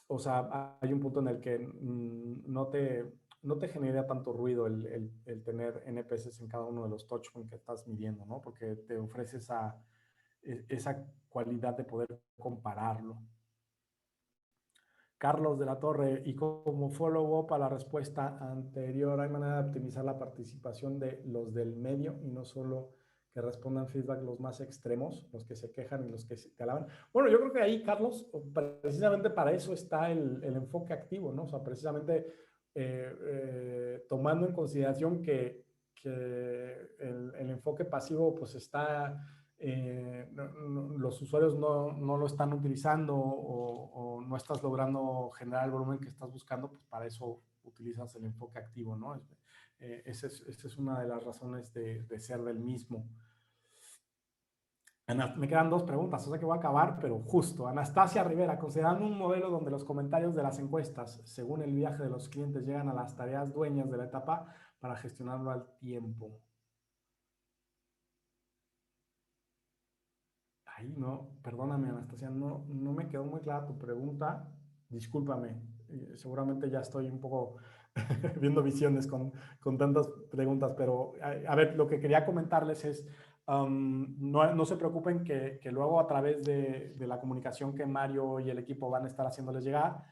o sea, hay un punto en el que no te genera tanto ruido el tener NPS en cada uno de los touchpoints que estás midiendo, ¿no? Porque te ofrece esa cualidad de poder compararlo. Carlos de la Torre, y como follow-up a la respuesta anterior, ¿hay manera de optimizar la participación de los del medio y no solo que respondan feedback los más extremos, los que se quejan y los que te alaban? Bueno, yo creo que ahí, Carlos, precisamente para eso está el enfoque activo, ¿no? O sea, precisamente tomando en consideración que el enfoque pasivo pues está... los usuarios no lo están utilizando o no estás logrando generar el volumen que estás buscando, pues para eso utilizas el enfoque activo, ¿no? Esa es una de las razones de ser del mismo. Me quedan 2 preguntas, o sea que voy a acabar, pero justo. Anastasia Rivera, considerando un modelo donde los comentarios de las encuestas, según el viaje de los clientes, llegan a las tareas dueñas de la etapa para gestionarlo al tiempo. Ay, no, perdóname, Anastasia, no me quedó muy clara tu pregunta. Discúlpame, seguramente ya estoy un poco viendo visiones con tantas preguntas, pero a ver, lo que quería comentarles es, no se preocupen que luego a través de la comunicación que Mario y el equipo van a estar haciéndoles llegar,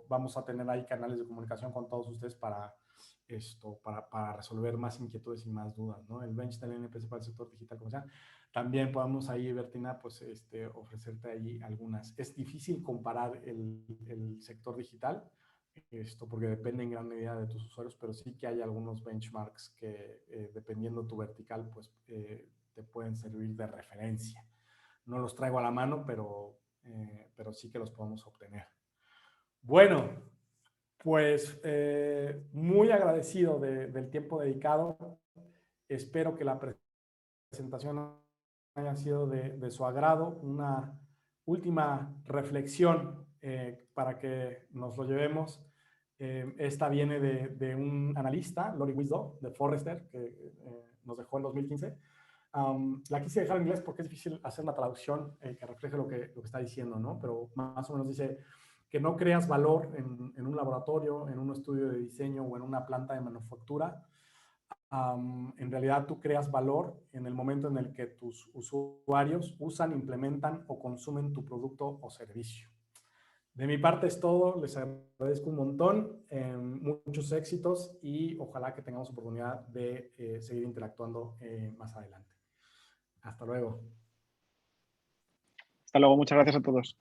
vamos a tener ahí canales de comunicación con todos ustedes para resolver más inquietudes y más dudas, ¿no? El bench del NPS para el sector digital comercial. También podemos ahí, Bertina, pues ofrecerte ahí algunas. Es difícil comparar el sector digital, porque depende en gran medida de tus usuarios, pero sí que hay algunos benchmarks que, dependiendo tu vertical, pues te pueden servir de referencia. No los traigo a la mano, pero sí que los podemos obtener. Bueno, pues muy agradecido del tiempo dedicado. Espero que la presentación haya sido de su agrado. Una última reflexión para que nos lo llevemos. Esta viene de un analista, Lori Wisdo, de Forrester, que nos dejó en 2015. La quise dejar en inglés porque es difícil hacer la traducción que refleje lo que está diciendo, ¿no? Pero más o menos dice que no creas valor en un laboratorio, en un estudio de diseño o en una planta de manufactura. En realidad tú creas valor en el momento en el que tus usuarios usan, implementan o consumen tu producto o servicio. De mi parte es todo, les agradezco un montón, muchos éxitos y ojalá que tengamos oportunidad de seguir interactuando más adelante. Hasta luego. Hasta luego, muchas gracias a todos.